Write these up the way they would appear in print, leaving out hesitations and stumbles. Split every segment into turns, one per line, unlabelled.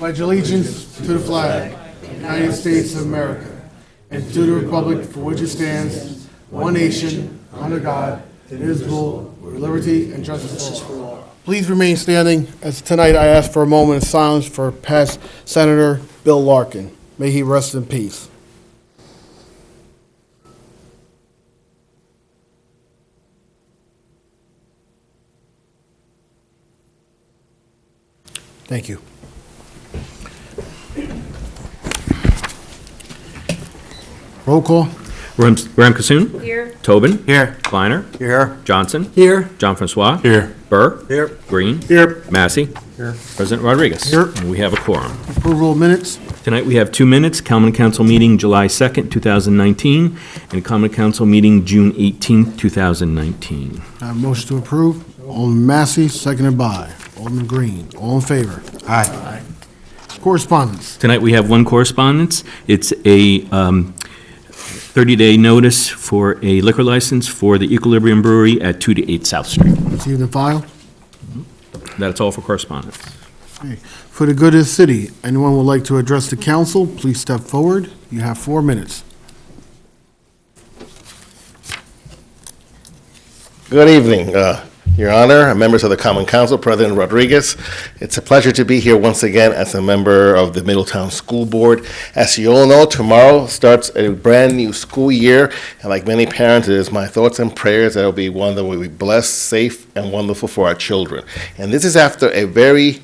pledge allegiance to the flag of the United States of America and to the republic for which it stands, one nation, under God, indivisible, with liberty and justice for all. Please remain standing as tonight I ask for a moment of silence for past Senator Bill Larkin. May he rest in peace. Thank you. Roll call.
Graham Cassoon?
Here.
Tobin?
Here.
Kleiner?
Here.
Johnson?
Here.
John Francois?
Here.
Burr?
Here.
Green?
Here.
Massey?
Here.
President Rodriguez?
Here.
And we have a quorum.
Approval of minutes.
Tonight we have 2 minutes, Common Council meeting July 2nd, 2019, and Common Council meeting June 18th, 2019.
I have a motion to approve. Alderman Massey, seconded by Alderman Green. All in favor? Aye. Correspondence.
Tonight we have one correspondence. It's a 30-day notice for a liquor license for the Equilibrium Brewery at 2 to 8 South Street.
Received and filed.
That's all for correspondence.
Okay. For the good of the city, anyone would like to address the council, please step forward. You have 4 minutes.
Good evening, Your Honor, members of the Common Council, President Rodriguez. It's a pleasure to be here once again as a member of the Middletown School Board. As you all know, tomorrow starts a brand new school year, and like many parents, it is my thoughts and prayers that it will be one that will be blessed, safe, and wonderful for our children. And this is after a very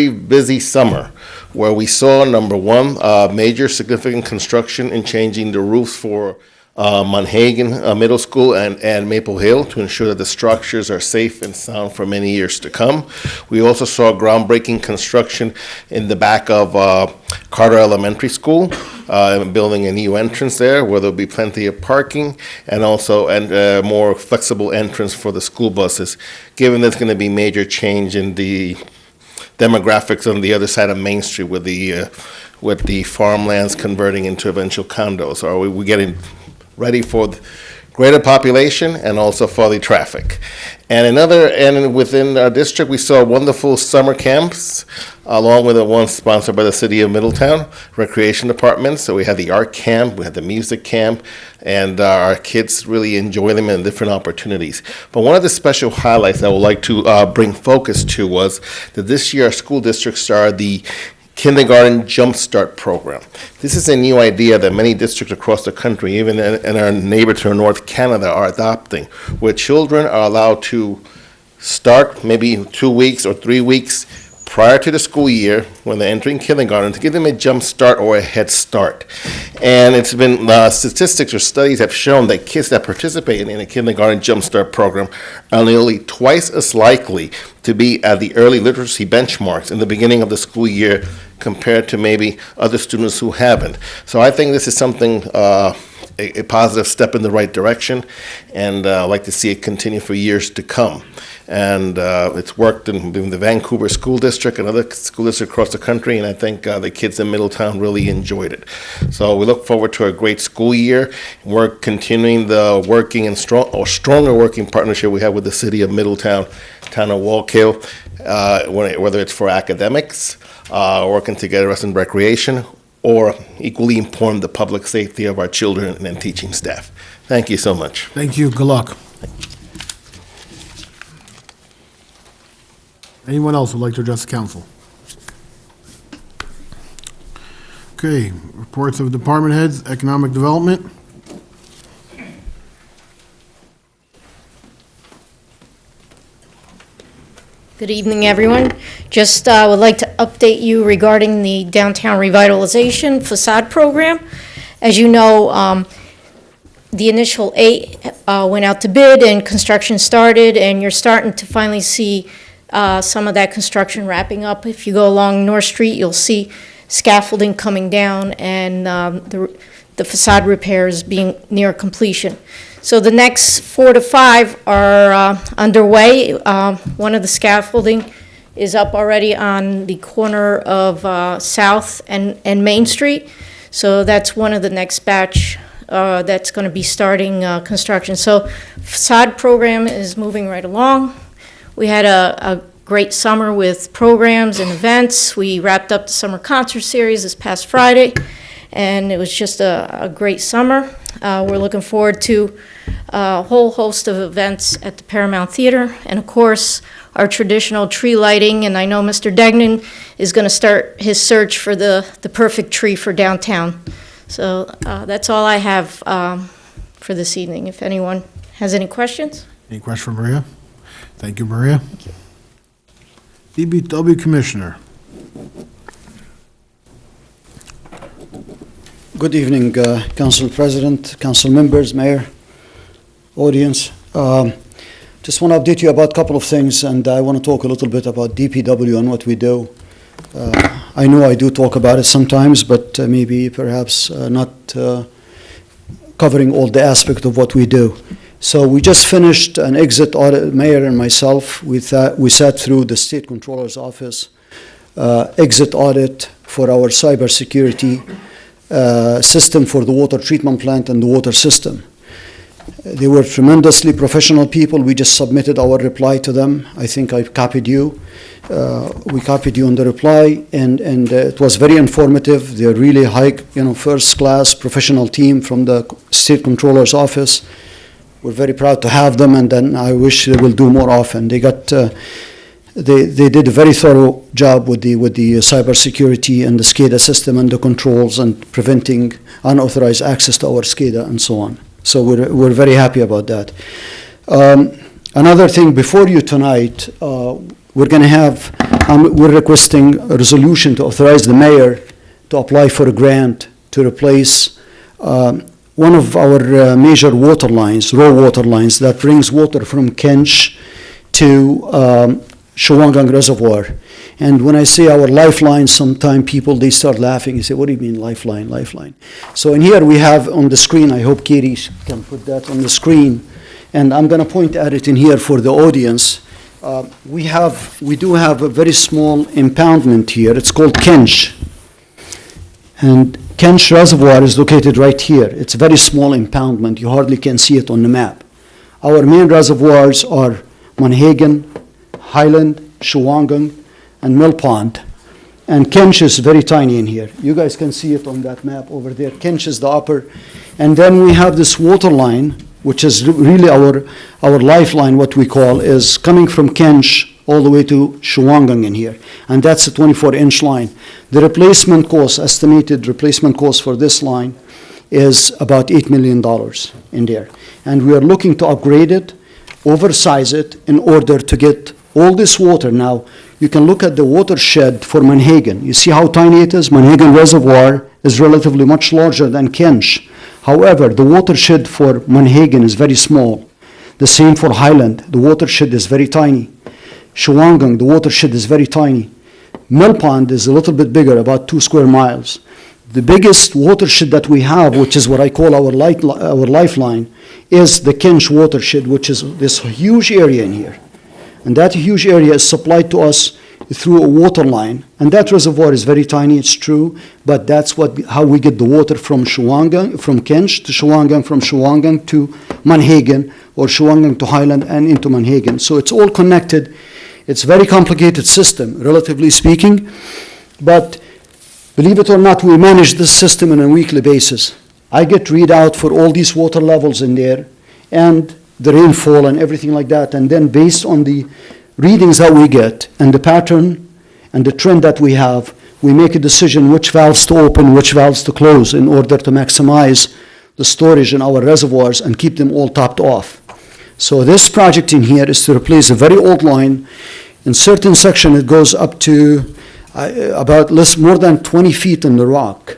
busy summer where we saw, number one, major significant construction in changing the roofs for Monhagen Middle School and Maple Hill to ensure that the structures are safe and sound for many years to come. We also saw groundbreaking construction in the back of Carter Elementary School, building a new entrance there where there'll be plenty of parking and also a more flexible entrance for the school buses, given there's going to be major change in the demographics on the other side of Main Street with the farmlands converting into eventual condos. Are we getting ready for the greater population and also for the traffic? And within our district, we saw wonderful summer camps, along with the one sponsored by the City of Middletown Recreation Department. So we had the art camp, we had the music camp, and our kids really enjoy them in different opportunities. But one of the special highlights I would like to bring focus to was that this year our school district started the Kindergarten Jumpstart Program. This is a new idea that many districts across the country, even in our neighbor to North Canada, are adopting, where children are allowed to start maybe 2 weeks or 3 weeks prior to the school year when they're entering kindergarten to give them a jump start or a head start. And it's been statistics or studies have shown that kids that participate in a kindergarten jump start program are nearly twice as likely to be at the early literacy benchmarks in the beginning of the school year compared to maybe other students who haven't. So I think this is something, a positive step in the right direction, and I'd like to see it continue for years to come. And it's worked in the Vancouver School District and other school districts across the country, and I think the kids in Middletown really enjoyed it. So we look forward to a great school year. We're continuing the working and stronger working partnership we have with the City of Middletown, Town of Wallkill, whether it's for academics, working together as in recreation, or equally important, the public safety of our children and teaching staff. Thank you so much.
Thank you. Good luck. Anyone else would like to address the council? Okay, reports of department heads, economic development.
Good evening, everyone. Just would like to update you regarding the downtown revitalization facade program. As you know, the initial 8 went out to bid and construction started, and you're starting to finally see some of that construction wrapping up. If you go along North Street, you'll see scaffolding coming down and the facade repairs being near completion. So the next 4 to 5 are underway. One of the scaffolding is up already on the corner of South and Main Street. So that's one of the next batch that's going to be starting construction. So facade program is moving right along. We had a great summer with programs and events. We wrapped up the summer concert series this past Friday, and it was just a great summer. We're looking forward to a whole host of events at the Paramount Theater, and of course, our traditional tree lighting, and I know Mr. Degnan is going to start his search for the perfect tree for downtown. So that's all I have for this evening. If anyone has any questions?
Any question for Maria? Thank you, Maria. Thank you. DBW Commissioner.
Good evening, Council President, Council members, Mayor, audience. Just want to update you about a couple of things, and I want to talk a little bit about DPW and what we do. I know I do talk about it sometimes, but maybe perhaps not covering all the aspect of what we do. So we just finished an exit audit, Mayor and myself. We sat through the State Controller's Office exit audit for our cybersecurity system for the water treatment plant and the water system. They were tremendously professional people. We just submitted our reply to them. I think I copied you. We copied you on the reply, and it was very informative. They're really high, first-class professional team from the State Controller's Office. We're very proud to have them, and then I wish they will do more often. They did a very thorough job with the cybersecurity and the SCADA system and the controls and preventing unauthorized access to our SCADA and so on. So we're very happy about that. Another thing before you tonight, we're going to have, we're requesting a resolution to authorize the mayor to apply for a grant to replace one of our major water lines, raw water lines that brings water from Kench to Shawangang Reservoir. And when I say our lifeline, sometimes people, they start laughing. You say, what do you mean lifeline, lifeline? So in here we have on the screen, I hope Katie can put that on the screen, and I'm going to point at it in here for the audience. We do have a very small impoundment here. It's called Kench. And Kench Reservoir is located right here. It's a very small impoundment. You hardly can see it on the map. Our main reservoirs are Monhegan, Highland, Shawangang, and Mill Pond. And Kench is very tiny in here. You guys can see it on that map over there. Kench is the upper. And then we have this water line, which is really our lifeline, what we call, is coming from Kench all the way to Shawangang in here. And that's a 24-inch line. The replacement cost, estimated replacement cost for this line is about $8 million in there. And we are looking to upgrade it, oversize it in order to get all this water. Now, you can look at the watershed for Monhegan. You see how tiny it is? Monhegan Reservoir is relatively much larger than Kench. However, the watershed for Monhegan is very small. The same for Highland. The watershed is very tiny. Shawangang, the watershed is very tiny. Mill Pond is a little bit bigger, about 2 square miles. The biggest watershed that we have, which is what I call our lifeline, is the Kench watershed, which is this huge area in here. And that huge area is supplied to us through a water line. And that reservoir is very tiny, it's true, but that's how we get the water from Shawangang, from Kench to Shawangang, from Shawangang to Monhegan, or Shawangang to Highland and into Monhegan. So it's all connected. It's a very complicated system, relatively speaking, but believe it or not, we manage this system on a weekly basis. I get readout for all these water levels in there, and the rainfall and everything like that, and then based on the readings that we get and the pattern and the trend that we have, we make a decision which valves to open, which valves to close in order to maximize the storage in our reservoirs and keep them all topped off. So this project in here is to replace a very old line. In certain section, it goes up to about more than 20 feet in the rock.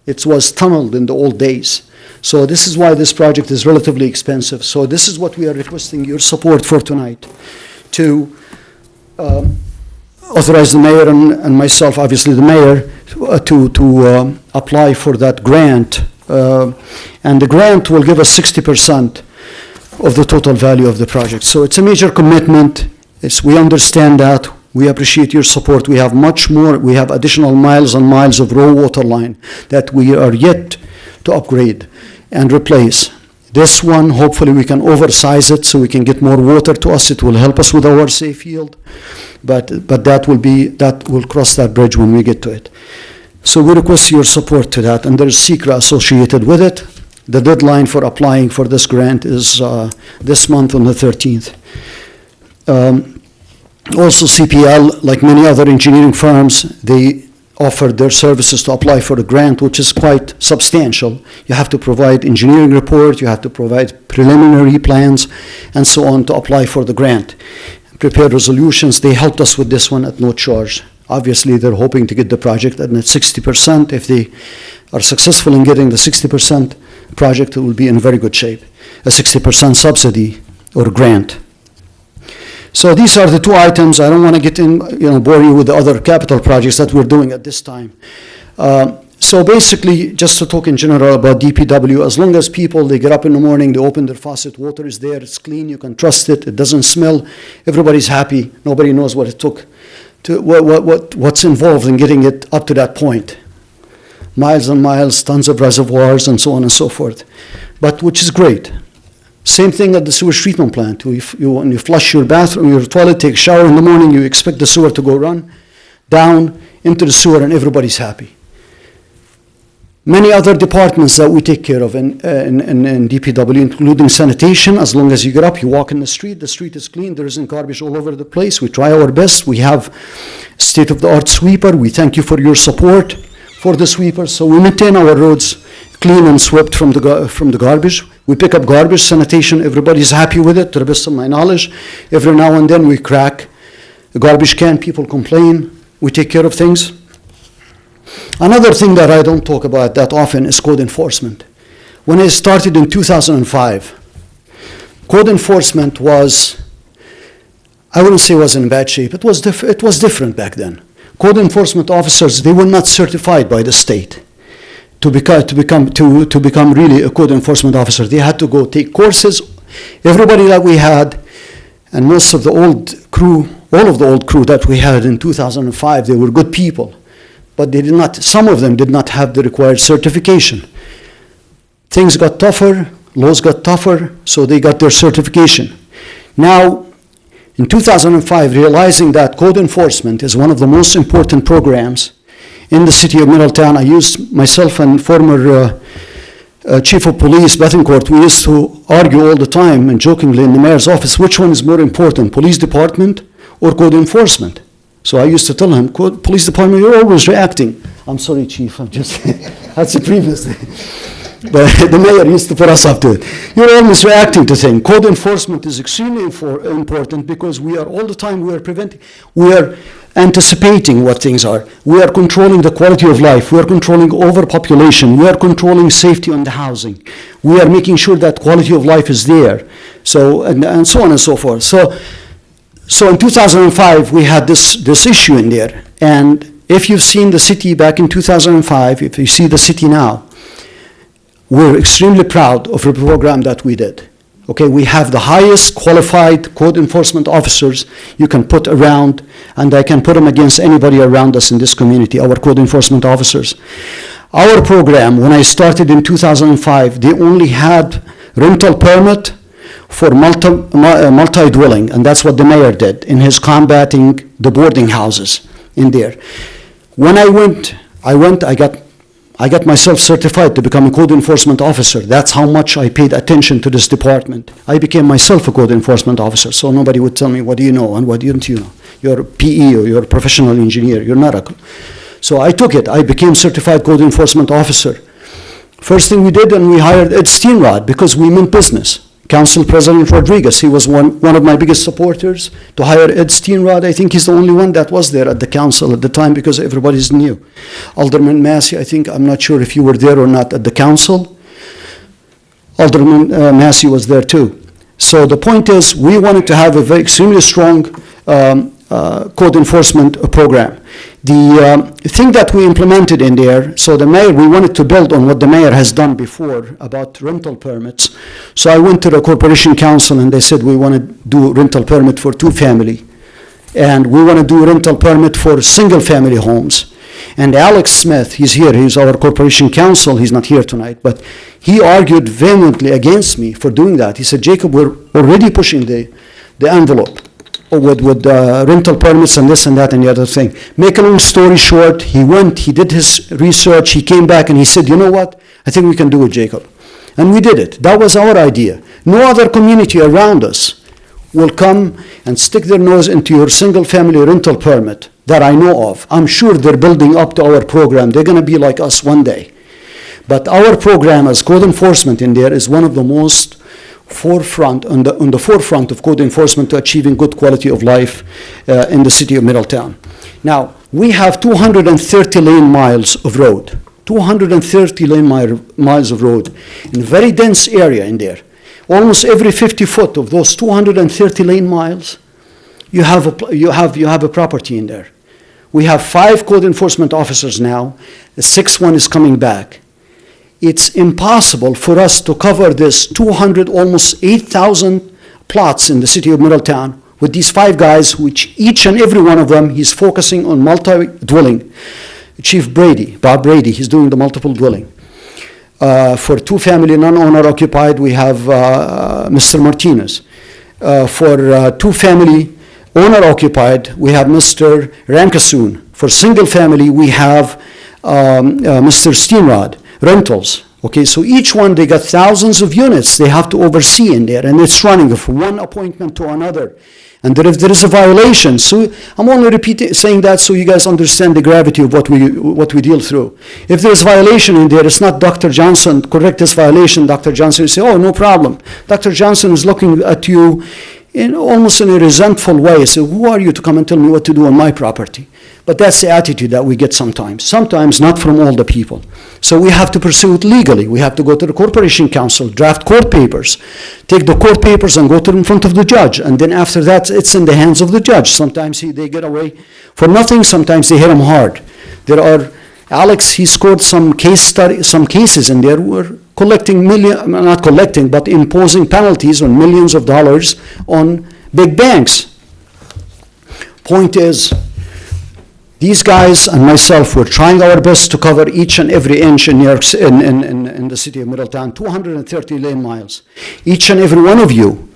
It was tunneled in the old days. So this is why this project is relatively expensive. So this is what we are requesting your support for tonight, to authorize the mayor and myself, obviously the mayor, to apply for that grant. And the grant will give us 60% of the total value of the project. So it's a major commitment. We understand that. We appreciate your support. We have much more. We have additional miles and miles of raw water line that we are yet to upgrade and replace. This one, hopefully we can oversize it so we can get more water to us. It will help us with our safe yield. but that will cross that bridge when we get to it. So we request your support to that, and there's secret associated with it. The deadline for applying for this grant is this month on the 13th. Also, CPL, like many other engineering firms, they offered their services to apply for the grant, which is quite substantial. You have to provide engineering report, you have to provide preliminary plans, and so on to apply for the grant. Prepare resolutions. They helped us with this one at no charge. Obviously, they're hoping to get the project at 60%. If they are successful in getting the 60% project, it will be in very good shape. A 60% subsidy or grant. So these are the two items. I don't want to get in, bore you with the other capital projects that we're doing at this time. So basically, just to talk in general about DPW, as long as people, they get up in the morning, they open their faucet, water is there, it's clean, you can trust it, it doesn't smell, everybody's happy, nobody knows what it took, to what's involved in getting it up to that point. Miles and miles, tons of reservoirs, and so on and so forth, but which is great. Same thing at the sewage treatment plant. When you flush your bathroom, your toilet, take a shower in the morning, you expect the sewer to go run down into the sewer and everybody's happy. Many other departments that we take care of in DPW, including sanitation, as long as you get up, you walk in the street is clean, there isn't garbage all over the place. We try our best. We have state-of-the-art sweeper. We thank you for your support for the sweepers. So we maintain our roads clean and swept from the garbage. We pick up garbage, sanitation, everybody's happy with it, to the best of my knowledge. Every now and then we crack a garbage can, people complain, we take care of things. Another thing that I don't talk about that often is code enforcement. When I started in 2005, code enforcement was, I wouldn't say was in bad shape, it was different back then. Code enforcement officers, they were not certified by the state to become really a code enforcement officer. They had to go take courses. Everybody that we had, and most of the old crew, all of the old crew that we had in 2005, they were good people, but some of them did not have the required certification. Things got tougher, laws got tougher, so they got their certification. Now, in 2005, realizing that code enforcement is one of the most important programs in the city of Middletown, I used myself and former chief of police, Bethencourt, we used to argue all the time and jokingly in the mayor's office, which one is more important, police department or code enforcement? So I used to tell him, police department, you're always reacting. I'm sorry, chief, I'm just, that's the previous thing. But the mayor used to put us up to it. You're always reacting to things. Code enforcement is extremely important because we are all the time, we are anticipating what things are. We are controlling the quality of life. We are controlling overpopulation. We are controlling safety on the housing. We are making sure that quality of life is there. So, and so on and so forth. So in 2005, we had this issue in there. And if you've seen the city back in 2005, if you see the city now, we're extremely proud of the program that we did. Okay, we have the highest qualified code enforcement officers you can put around, and I can put them against anybody around us in this community, our code enforcement officers. Our program, when I started in 2005, they only had rental permit for multi-dwelling, and that's what the mayor did in his combating the boarding houses in there. When I got myself certified to become a code enforcement officer. That's how much I paid attention to this department. I became myself a code enforcement officer, so nobody would tell me, what do you know and what don't you know? You're a PE or you're a professional engineer. You're not a... So I took it. I became certified code enforcement officer. First thing we did, and we hired Ed Steenrod because we meant business. Council President Rodriguez, he was one of my biggest supporters to hire Ed Steenrod. I think he's the only one that was there at the council at the time because everybody's new. Alderman Massey, I'm not sure if you were there or not at the council. Alderman Massey was there too. So the point is, we wanted to have a very extremely strong code enforcement program. The thing that we implemented in there, so the mayor, we wanted to build on what the mayor has done before about rental permits. So I went to the corporation council and they said we want to do rental permit for 2-family. And we want to do rental permit for single-family homes. And Alex Smith, he's here, he's our corporation counsel, he's not here tonight, but he argued vehemently against me for doing that. He said, Jacob, we're already pushing the envelope. rental permits and this and that and the other thing. Make a long story short, he went, he did his research, he came back and he said, you know what, I think we can do it, Jacob. And we did it. That was our idea. No other community around us will come and stick their nose into your single-family rental permit that I know of. I'm sure they're building up to our program. They're going to be like us one day. But our program as code enforcement in there is one of the most forefront, on the forefront of code enforcement to achieving good quality of life in the city of Middletown. Now, we have 230 lane miles of road, 230 lane miles of road in a very dense area in there. Almost every 50 foot of those 230 lane miles, you have a property in there. We have 5 code enforcement officers now. The 6th one is coming back. It's impossible for us to cover this 200, almost 8,000 plots in the city of Middletown with these 5 guys, which each and every one of them, he's focusing on multi-dwelling. Chief Brady, Bob Brady, he's doing the multiple dwelling. For 2-family non-owner occupied, we have Mr. Martinez. For 2-family owner occupied, we have Mr. Rankasoon. For single family, we have Mr. Steenrod. Rentals. Okay, so each one, they got thousands of units they have to oversee in there, and it's running from one appointment to another. And if there is a violation, so I'm only saying that so you guys understand the gravity of what we deal through. If there's violation in there, it's not Dr. Johnson, correct this violation, Dr. Johnson will say, oh, no problem. Dr. Johnson is looking at you almost in a resentful way. So who are you to come and tell me what to do on my property? But that's the attitude that we get sometimes not from all the people. So we have to pursue it legally. We have to go to the Corporation Council, draft court papers, take the court papers and go to in front of the judge. And then after that, it's in the hands of the judge. Sometimes they get away for nothing. Sometimes they hit him hard. Alex, he scored some cases in there who were not collecting, but imposing penalties on millions of dollars on big banks. Point is, these guys and myself were trying our best to cover each and every inch in the city of Middletown, 230 lane miles. Each and every one of you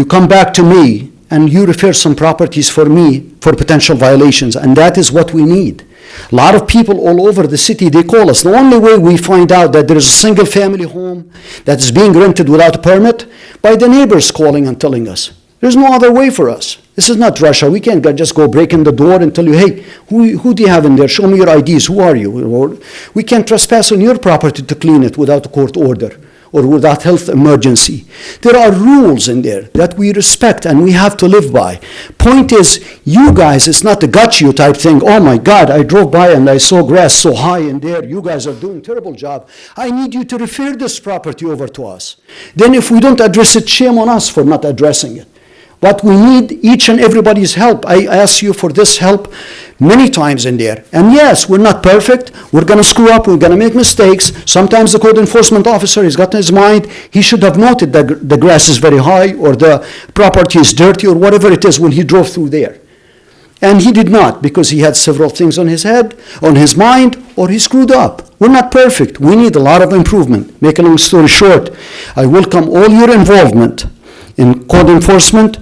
come back to me and you refer some properties for me for potential violations, and that is what we need. A lot of people all over the city, they call us. The only way we find out that there is a single family home that is being rented without a permit, by the neighbors calling and telling us. There's no other way for us. This is not Russia. We can't just go break in the door and tell you, hey, who do you have in there? Show me your IDs. Who are you? Or we can't trespass on your property to clean it without a court order or without health emergency. There are rules in there that we respect and we have to live by. Point is, you guys, it's not the got you type thing. Oh my God, I drove by and I saw grass so high in there. You guys are doing a terrible job. I need you to refer this property over to us. Then if we don't address it, shame on us for not addressing it. But we need each and everybody's help. I ask you for this help many times in there. And yes, we're not perfect. We're going to screw up. We're going to make mistakes. Sometimes the code enforcement officer has got in his mind, he should have noted that the grass is very high or the property is dirty or whatever it is when he drove through there. And he did not, because he had several things on his head, on his mind, or he screwed up. We're not perfect. We need a lot of improvement. Make a long story short, I welcome all your involvement in code enforcement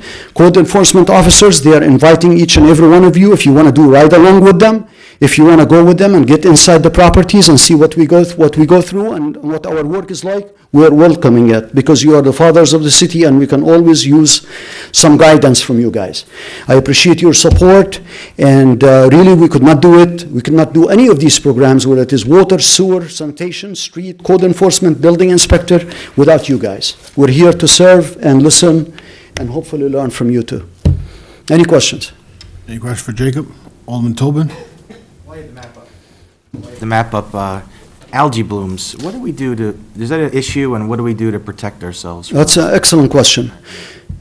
officers. They are inviting each and every one of you, if you want to do ride along with them, if you want to go with them and get inside the properties and see what we go through and what our work is like, we are welcoming it, because you are the fathers of the city and we can always use some guidance from you guys. I appreciate your support, and really we could not do it. We could not do any of these programs, whether it is water, sewer, sanitation, street, code enforcement, building inspector, without you guys. We're here to serve and listen and hopefully learn from you too. Any questions?
Any question for Jacob? Alderman Tobin?
The map up, algae blooms. What do we do is that an issue, and what do we do to protect ourselves?
That's an excellent question.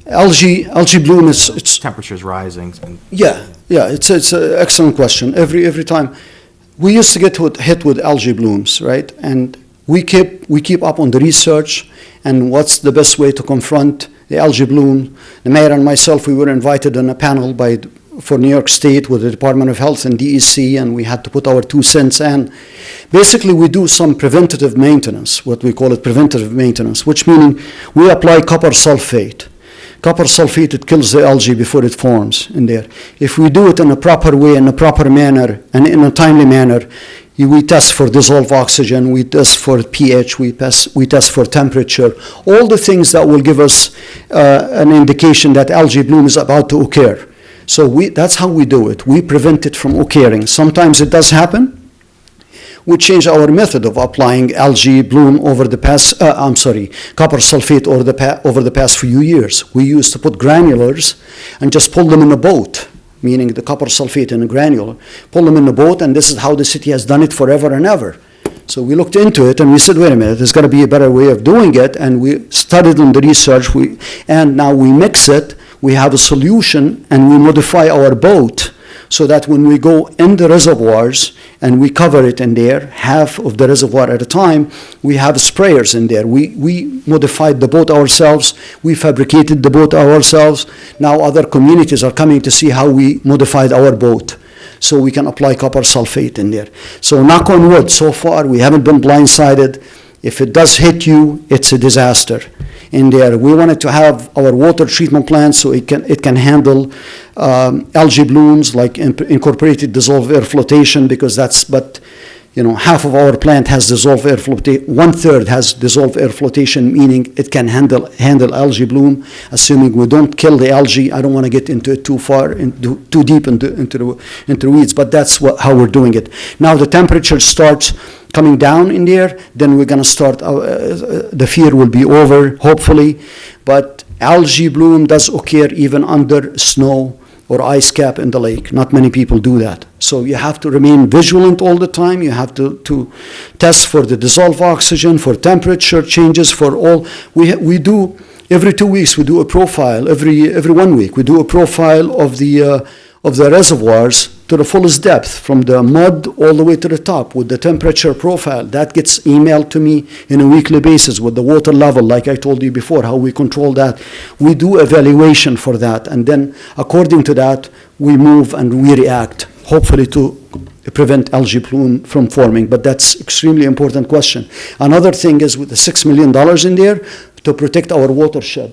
Algae bloom it's
temperature's rising.
Yeah, it's an excellent question. Every time we used to get hit with algae blooms, right? And we keep up on the research and what's the best way to confront the algae bloom. The mayor and myself, we were invited on a panel for New York State with the Department of Health and DEC, and we had to put our 2 cents in. Basically, we do some preventative maintenance, what we call it preventative maintenance, which meaning we apply copper sulfate. Copper sulfate, it kills the algae before it forms in there. If we do it in a proper way, in a proper manner, and in a timely manner, we test for dissolved oxygen, we test for pH, we test for temperature, all the things that will give us an indication that algae bloom is about to occur. So that's how we do it. We prevent it from occurring. Sometimes it does happen. We change our method of applying algae bloom over the past, copper sulfate over the past few years. We used to put granulars and just pull them in a boat, meaning the copper sulfate in a granular, pull them in a boat, and this is how the city has done it forever and ever. So we looked into it and we said, wait a minute, there's got to be a better way of doing it, and we studied on the research, and now we mix it, we have a solution, and we modify our boat so that when we go in the reservoirs and we cover it in there, half of the reservoir at a time, we have sprayers in there. We modified the boat ourselves, we fabricated the boat ourselves. Now other communities are coming to see how we modified our boat, so we can apply copper sulfate in there. So knock on wood, so far we haven't been blindsided. If it does hit you, it's a disaster in there. We wanted to have our water treatment plant so it can handle algae blooms, like incorporated dissolved air flotation, because half of our plant has dissolved air flotation, 1/3 has dissolved air flotation, meaning it can handle algae bloom, assuming we don't kill the algae. I don't want to get into it too deep into the weeds, but that's how we're doing it. Now the temperature starts coming down in there, then we're going to start, the fear will be over, hopefully, but algae bloom does occur even under snow or ice cap in the lake. Not many people do that. So you have to remain vigilant all the time. You have to test for the dissolved oxygen, for temperature changes, for all. We do, every 2 weeks, we do a profile, every 1 week, we do a profile of the reservoirs to the fullest depth, from the mud all the way to the top, with the temperature profile. That gets emailed to me on a weekly basis with the water level, like I told you before, how we control that. We do evaluation for that, and then according to that, we move and we react, hopefully to prevent algae bloom from forming. But that's extremely important question. Another thing is, with the $6 million in there, to protect our watershed.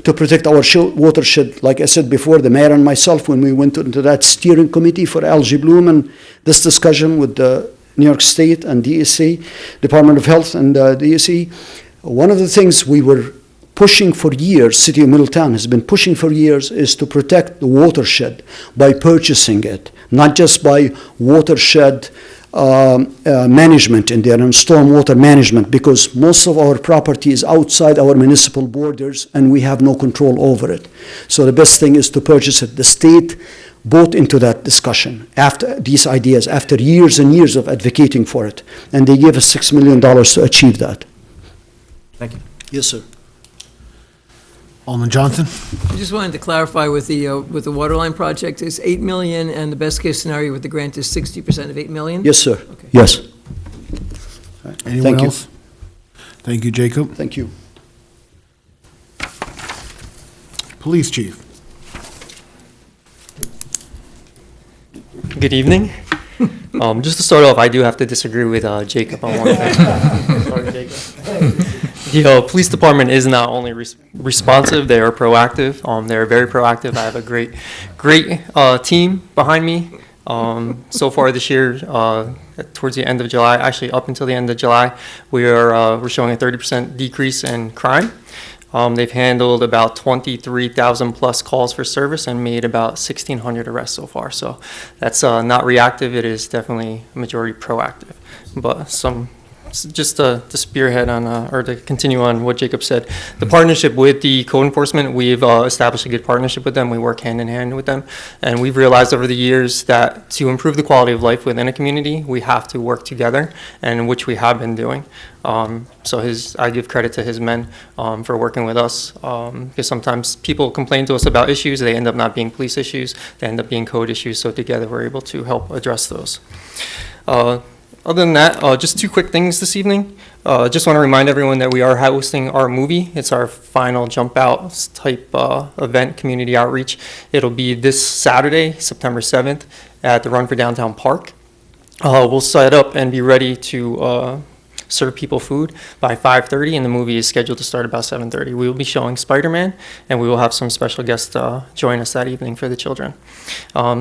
To protect our watershed, like I said before, the mayor and myself, when we went into that steering committee for algae bloom and this discussion with the New York State and DEC, Department of Health and DEC, one of the things we were pushing for years, City of Middletown has been pushing for years, is to protect the watershed by purchasing it, not just by watershed management in there and stormwater management, because most of our property is outside our municipal borders and we have no control over it. So the best thing is to purchase it. The state bought into that discussion after these ideas, after years and years of advocating for it, and they gave us $6 million to achieve that.
Thank you.
Yes, sir.
Alderman Johnson?
I just wanted to clarify with the water line project, is $8 million, and the best case scenario with the grant is 60% of $8 million?
Yes, sir.
Okay.
Yes.
Anyone
Thank you.
else? Thank you, Jacob.
Thank you.
Police chief.
Good evening. Just to start off, I do have to disagree with Jacob on one thing. Sorry, Jacob. The police department is not only responsive, they are proactive. They're very proactive. I have a great team behind me. So far this year, towards the end of July, actually up until the end of July, we're showing a 30% decrease in crime. They've handled about 23,000 plus calls for service and made about 1,600 arrests so far. So that's not reactive. It is definitely a majority proactive. But just to spearhead on, or to continue on what Jacob said, the partnership with the code enforcement, we've established a good partnership with them. We work hand in hand with them. And we've realized over the years that to improve the quality of life within a community, we have to work together, and which we have been doing. So I give credit to his men for working with us, because sometimes people complain to us about issues. They end up not being police issues. They end up being code issues. So together we're able to help address those. Other than that, just two quick things this evening. Just want to remind everyone that we are hosting our movie. It's our final jump out type event, community outreach. It'll be this Saturday, September 7th at the Run for Downtown Park. We'll set up and be ready to serve people food by 5:30, and the movie is scheduled to start about 7:30. We will be showing Spider-Man, and we will have some special guests join us that evening for the children.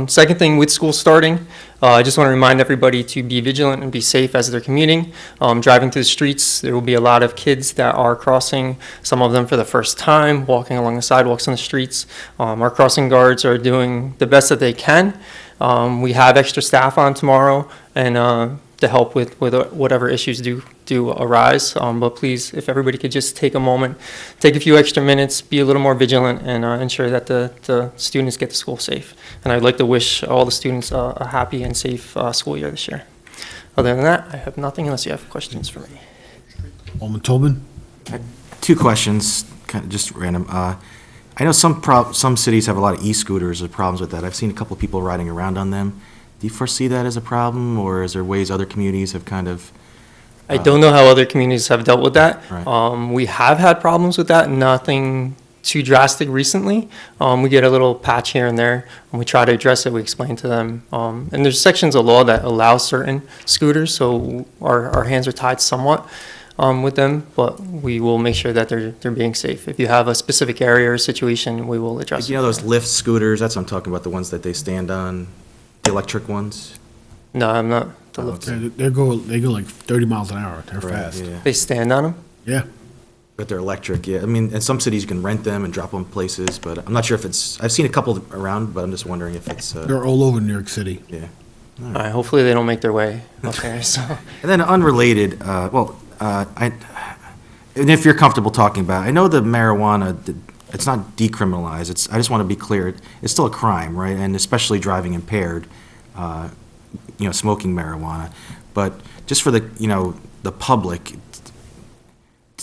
Second thing, with school starting, I just want to remind everybody to be vigilant and be safe as they're commuting. Driving through the streets, there will be a lot of kids that are crossing, some of them for the first time, walking along the sidewalks on the streets. Our crossing guards are doing the best that they can. We have extra staff on tomorrow and to help with whatever issues do arise. But please, if everybody could just take a moment, take a few extra minutes, be a little more vigilant, and ensure that the students get to school safe. And I'd like to wish all the students a happy and safe school year this year. Other than that, I have nothing unless you have questions for me.
Alderman Tobin?
Two questions, kind of just random. I know some cities have a lot of e-scooters or problems with that. I've seen a couple of people riding around on them. Do you foresee that as a problem, or is there ways other communities have kind of?
I don't know how other communities have dealt with that.
Right.
We have had problems with that, nothing too drastic recently. We get a little patch here and there. When we try to address it, we explain to them. And there's sections of law that allow certain scooters, so our hands are tied somewhat with them, but we will make sure that they're being safe. If you have a specific area or situation, we will address it.
You know those lift scooters, that's what I'm talking about, the ones that they stand on, the electric ones?
No, I'm not.
They go like 30 miles an hour. They're
Right,
fast.
yeah.
They stand on them?
Yeah.
But they're electric, yeah. I mean, in some cities you can rent them and drop them places, but I'm not sure if I've seen a couple around, but I'm just wondering if it's,
They're all over New York City.
yeah.
All right, hopefully they don't make their way up there, so.
And then unrelated, and if you're comfortable talking about it, I know the marijuana, it's not decriminalized. I just want to be clear, it's still a crime, right? And especially driving impaired, smoking marijuana. But just for the public,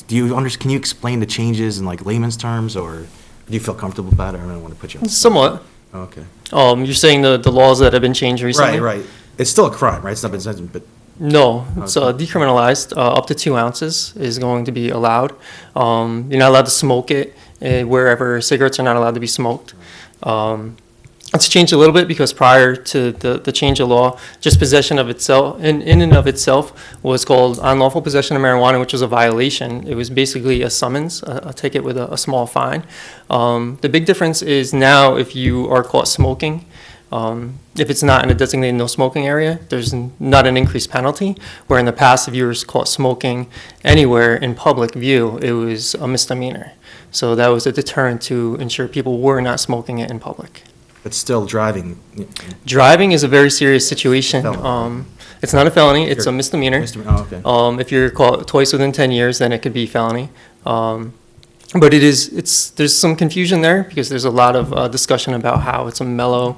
can you explain the changes in like layman's terms, or do you feel comfortable about it? I don't want to put you on the spot.
Somewhat.
Oh, okay.
You're saying the laws that have been changed recently?
Right. It's still a crime, right? It's not been sentenced, but
No, it's decriminalized. Up to 2 ounces is going to be allowed. You're not allowed to smoke it wherever cigarettes are not allowed to be smoked. It's changed a little bit because prior to the change of law, just possession of itself, in and of itself, was called unlawful possession of marijuana, which was a violation. It was basically a summons, a ticket with a small fine. The big difference is now if you are caught smoking, if it's not in a designated no smoking area, there's not an increased penalty, where in the past, if you were caught smoking anywhere in public view, it was a misdemeanor. So that was a deterrent to ensure people were not smoking it in public.
But still driving.
Driving is a very serious situation.
Felony.
It's not a felony, it's a misdemeanor.
Oh, okay.
If you're caught twice within 10 years, then it could be felony. But there's some confusion there because there's a lot of discussion about how it's a mellow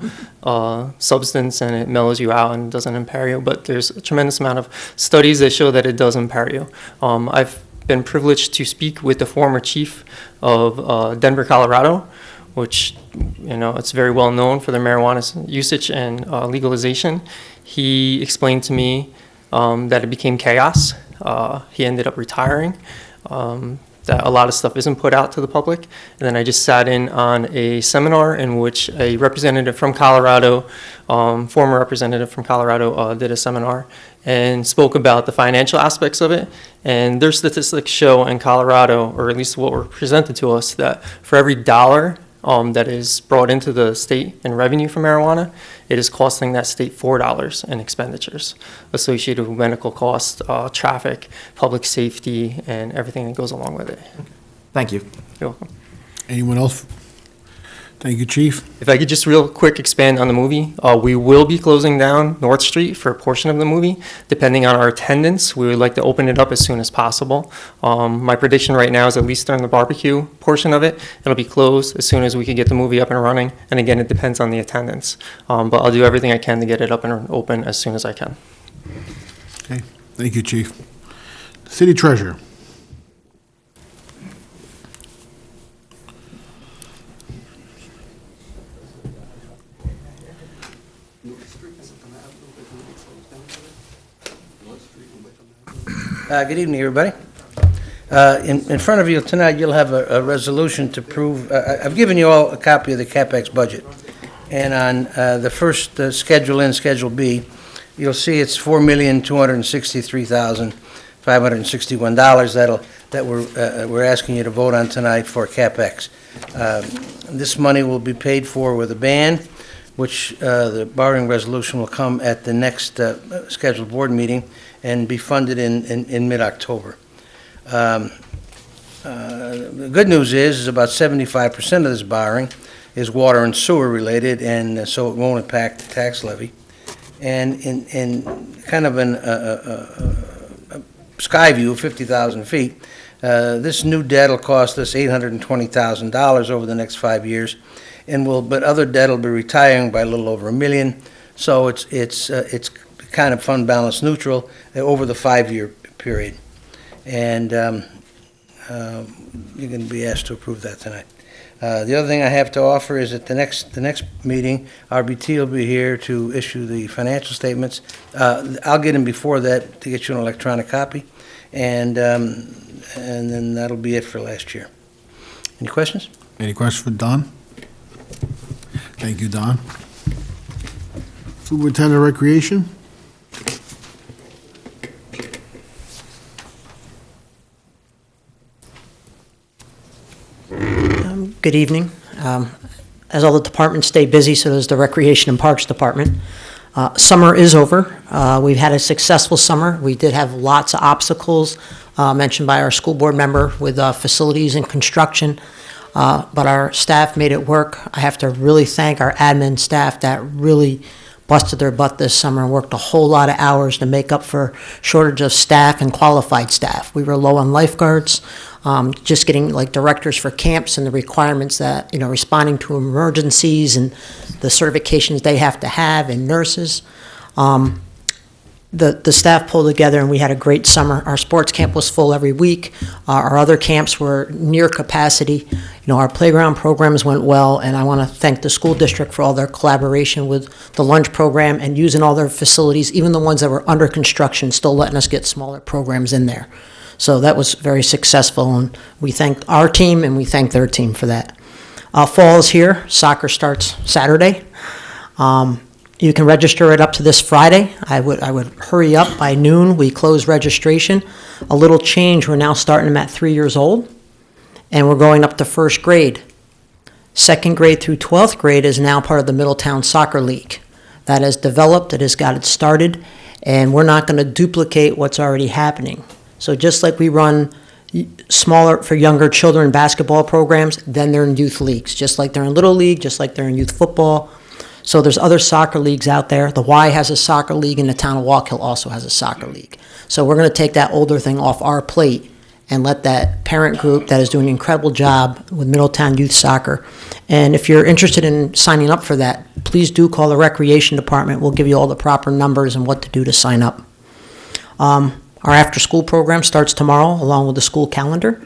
substance and it mellows you out and doesn't impair you. But there's a tremendous amount of studies that show that it does impair you. I've been privileged to speak with the former chief of Denver, Colorado, which, it's very well known for their marijuana usage and legalization. He explained to me that it became chaos. He ended up retiring. That a lot of stuff isn't put out to the public. And then I just sat in on a seminar in which a representative from Colorado, former representative from Colorado, did a seminar and spoke about the financial aspects of it. And their statistics show in Colorado, or at least what were presented to us, that for every dollar that is brought into the state in revenue from marijuana, it is costing that state $4 in expenditures associated with medical costs, traffic, public safety, and everything that goes along with it.
Thank you.
You're welcome.
Anyone else? Thank you, Chief.
If I could just real quick expand on the movie, we will be closing down North Street for a portion of the movie. Depending on our attendance, we would like to open it up as soon as possible. My prediction right now is at least during the barbecue portion of it, it'll be closed as soon as we can get the movie up and running. And again, it depends on the attendance. But I'll do everything I can to get it up and open as soon as I can.
Okay. Thank you, Chief. City Treasurer.
Good evening, everybody. In front of you tonight, you'll have a resolution to prove, I've given you all a copy of the CapEx budget. And on the first Schedule N, Schedule B, you'll see it's $4,263,500. $561 that we're asking you to vote on tonight for CapEx. This money will be paid for with a band, which the borrowing resolution will come at the next scheduled board meeting and be funded in mid-October. The good news is about 75% of this borrowing is water and sewer related, and so it won't impact the tax levy. And in kind of a sky view, 50,000 feet, this new debt will cost us $820,000 over the next 5 years, but other debt will be retiring by a little over $1 million. So it's kind of fund balance neutral over the 5-year period. And you're going to be asked to approve that tonight. The other thing I have to offer is at the next meeting, RBT will be here to issue the financial statements. I'll get them before that to get you an electronic copy, and then that'll be it for last year. Any questions?
Any questions for Don? Thank you, Don. Superintendent of Recreation?
Good evening. As all the departments stay busy, so does the Recreation and Parks Department. Summer is over. We've had a successful summer. We did have lots of obstacles mentioned by our school board member with facilities and construction, but our staff made it work. I have to really thank our admin staff that really busted their butt this summer and worked a whole lot of hours to make up for shortage of staff and qualified staff. We were low on lifeguards, just getting like directors for camps and the requirements that, responding to emergencies and the certifications they have to have, and nurses. The staff pulled together and we had a great summer. Our sports camp was full every week. Our other camps were near capacity. Our playground programs went well, and I want to thank the school district for all their collaboration with the lunch program and using all their facilities, even the ones that were under construction, still letting us get smaller programs in there. So that was very successful, and we thank our team and we thank their team for that. Fall is here. Soccer starts Saturday. You can register it up to this Friday. I would hurry up by noon. We close registration. A little change, we're now starting them at 3 years old, and we're going up to first grade. Second grade through 12th grade is now part of the Middletown Soccer League. That has developed, it has got it started, and we're not going to duplicate what's already happening. So just like we run smaller for younger children basketball programs, then they're in youth leagues, just like they're in Little League, just like they're in youth football. So there's other soccer leagues out there. The Y has a soccer league, and the town of Walk Hill also has a soccer league. So we're going to take that older thing off our plate and let that parent group that is doing an incredible job with Middletown Youth Soccer. And if you're interested in signing up for that, please do call the Recreation Department. We'll give you all the proper numbers and what to do to sign up. Our after-school program starts tomorrow, along with the school calendar.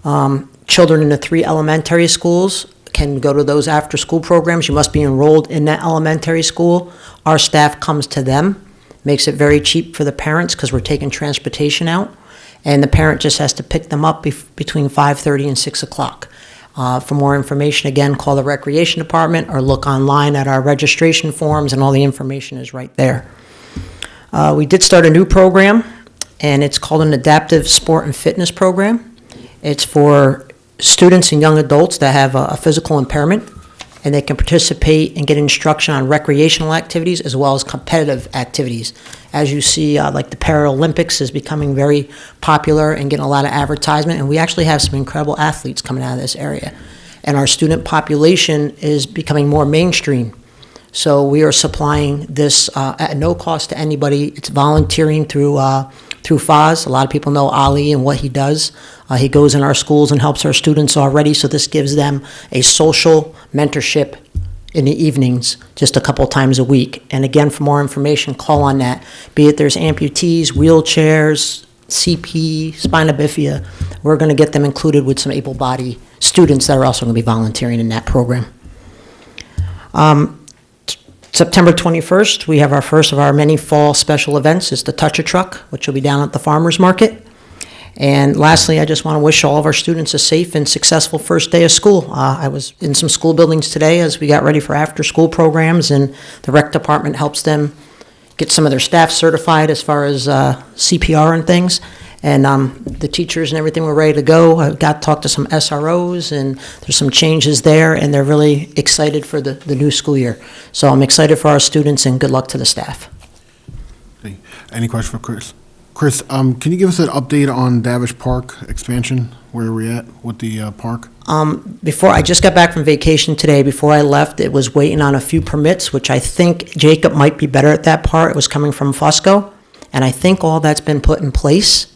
Children in the 3 elementary schools can go to those after-school programs. You must be enrolled in that elementary school. Our staff comes to them, makes it very cheap for the parents because we're taking transportation out, and the parent just has to pick them up between 5:30 and 6 o'clock. For more information, again, call the Recreation Department or look online at our registration forms, and all the information is right there. We did start a new program, and it's called an Adaptive Sport and Fitness Program. It's for students and young adults that have a physical impairment, and they can participate and get instruction on recreational activities as well as competitive activities. As you see, like the Paralympics is becoming very popular and getting a lot of advertisement, and we actually have some incredible athletes coming out of this area. And our student population is becoming more mainstream. So we are supplying this at no cost to anybody. It's volunteering through FOZ. A lot of people know Ali and what he does. He goes in our schools and helps our students already, so this gives them a social mentorship in the evenings, just a couple times a week. And again, for more information, call on that. Be it there's amputees, wheelchairs, CP, spina bifida, we're going to get them included with some able-bodied students that are also going to be volunteering in that program. September 21st, we have our first of our many fall special events. It's the Touch-A-Truck, which will be down at the Farmers Market. And lastly, I just want to wish all of our students a safe and successful first day of school. I was in some school buildings today as we got ready for after-school programs, and the rec department helps them get some of their staff certified as far as CPR and things. And the teachers and everything were ready to go. I got to talk to some SROs, and there's some changes there, and they're really excited for the new school year. So I'm excited for our students, and good luck to the staff.
Any question for Chris? Chris, can you give us an update on Davish Park expansion? Where are we at with the park?
Before, I just got back from vacation today. Before I left, it was waiting on a few permits, which I think Jacob might be better at that part. It was coming from Fusco, and I think all that's been put in place.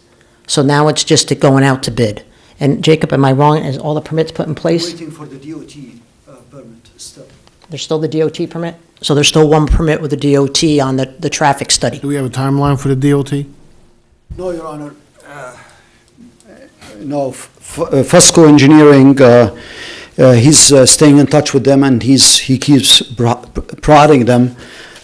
So now it's just going out to bid. And Jacob, am I wrong? Is all the permits put in place?
Waiting for the DOT permit still.
There's still the DOT permit? So there's still one permit with the DOT on the traffic study.
Do we have a timeline for the DOT?
No, Your Honor. No, Fusco Engineering, he's staying in touch with them, and he keeps prodding them.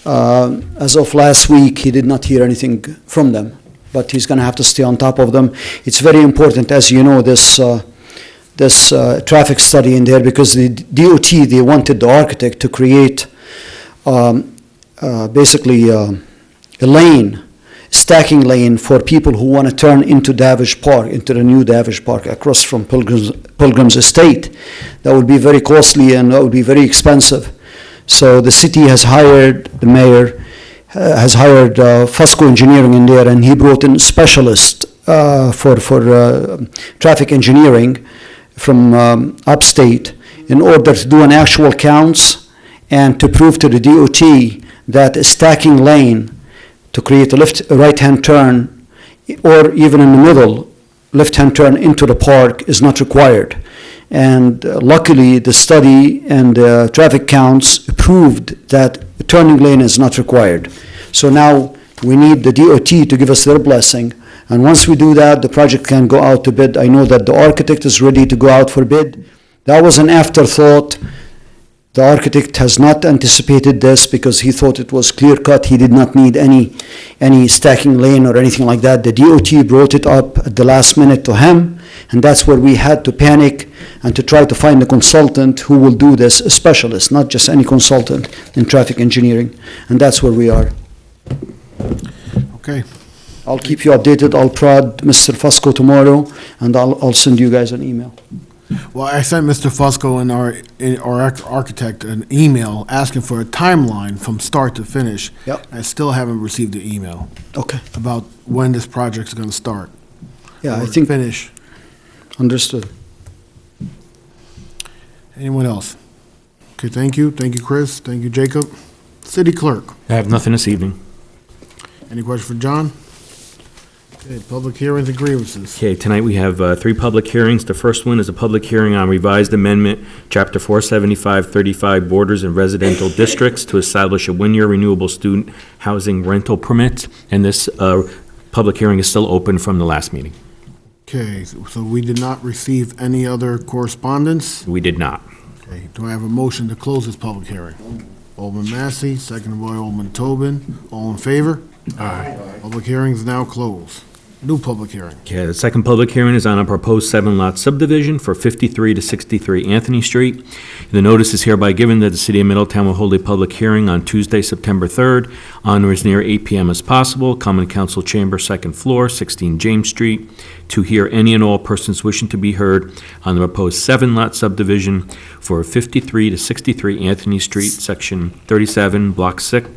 As of last week, he did not hear anything from them, but he's going to have to stay on top of them. It's very important, as you know, this traffic study in there, because the DOT, they wanted the architect to create basically a lane, stacking lane for people who want to turn into Davish Park, into the new Davish Park across from Pilgrim's Estate. That would be very costly, and that would be very expensive. So the city has hired, the mayor has hired Fusco Engineering in there, and he brought in specialists for traffic engineering from upstate in order to do an actual counts and to prove to the DOT that a stacking lane to create a right-hand turn, or even in the middle, left-hand turn into the park is not required. And luckily, the study and traffic counts proved that a turning lane is not required. So now we need the DOT to give us their blessing. And once we do that, the project can go out to bid. I know that the architect is ready to go out for bid. That was an afterthought. The architect has not anticipated this because he thought it was clear-cut. He did not need any stacking lane or anything like that. The DOT brought it up at the last minute to him, and that's where we had to panic and to try to find a consultant who will do this, a specialist, not just any consultant in traffic engineering. And that's where we are.
Okay.
I'll keep you updated. I'll prod Mr. Fusco tomorrow, and I'll send you guys an email.
Well, I sent Mr. Fusco and our architect an email asking for a timeline from start to finish.
Yep.
I still haven't received the email
Okay.
about when this project's going to start.
Yeah, I
or
think,
finish.
understood.
Anyone else? Okay, thank you. Thank you, Chris. Thank you, Jacob. City Clerk.
I have nothing this evening.
Any question for John? Okay, public hearings and grievances.
Okay, tonight we have 3 public hearings. The first one is a public hearing on revised amendment, Chapter 475-35, Borders and Residential Districts to establish a one-year renewable student housing rental permit. And this public hearing is still open from the last meeting.
Okay, so we did not receive any other correspondence.
We did not.
Okay, do I have a motion to close this public hearing? Alderman Massey, seconded by Alderman Tobin. All in favor? Aye. Public hearing is now closed. New public hearing.
Okay, the second public hearing is on a proposed 7-lot subdivision for 53 to 63 Anthony Street. The notice is hereby given that the City of Middletown will hold a public hearing on Tuesday, September 3rd, on or as near 8 p.m. as possible, Common Council Chamber, 2nd floor, 16 James Street, to hear any and all persons wishing to be heard on the proposed 7-lot subdivision for 53 to 63 Anthony Street, Section 37, Block 6,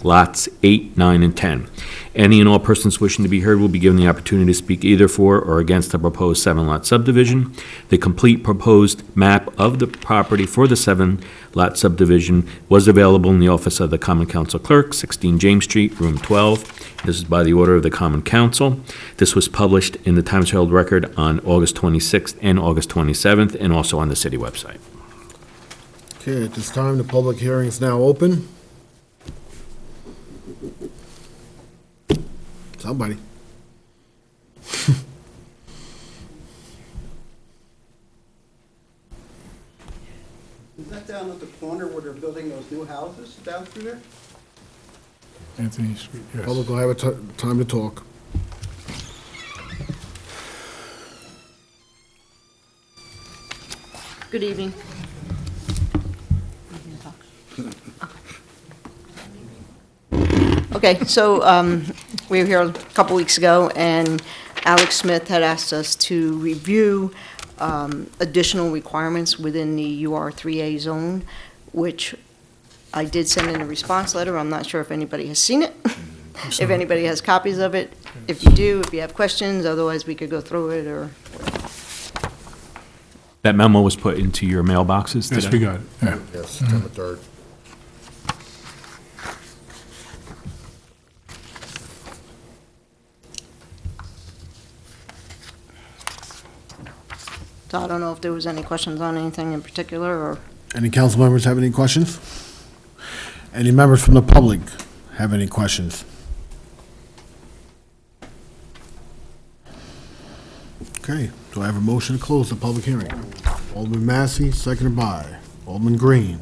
lots 8, 9, and 10. Any and all persons wishing to be heard will be given the opportunity to speak either for or against the proposed 7-lot subdivision. The complete proposed map of the property for the 7-lot subdivision was available in the office of the Common Council Clerk, 16 James Street, room 12. This is by the order of the Common Council. This was published in the Times Herald Record on August 26th and August 27th, and also on the city website.
Okay, at this time, the public hearing is now open. Somebody.
Is that down at the corner where they're building those new houses down through there?
Anthony Street, yes.
Public will have a time to talk.
Good evening. Okay, so we were here a couple weeks ago, and Alex Smith had asked us to review additional requirements within the UR3A zone, which I did send in a response letter. I'm not sure if anybody has seen it, if anybody has copies of it. If you do, if you have questions, otherwise we could go through it or.
That memo was put into your mailboxes today?
Yes, we got it, yeah.
Yes, September 3rd.
So I don't know if there was any questions on anything in particular, or.
Any council members have any questions? Any members from the public have any questions? Okay, do I have a motion to close the public hearing? Alderman Massey, seconded by Alderman Green.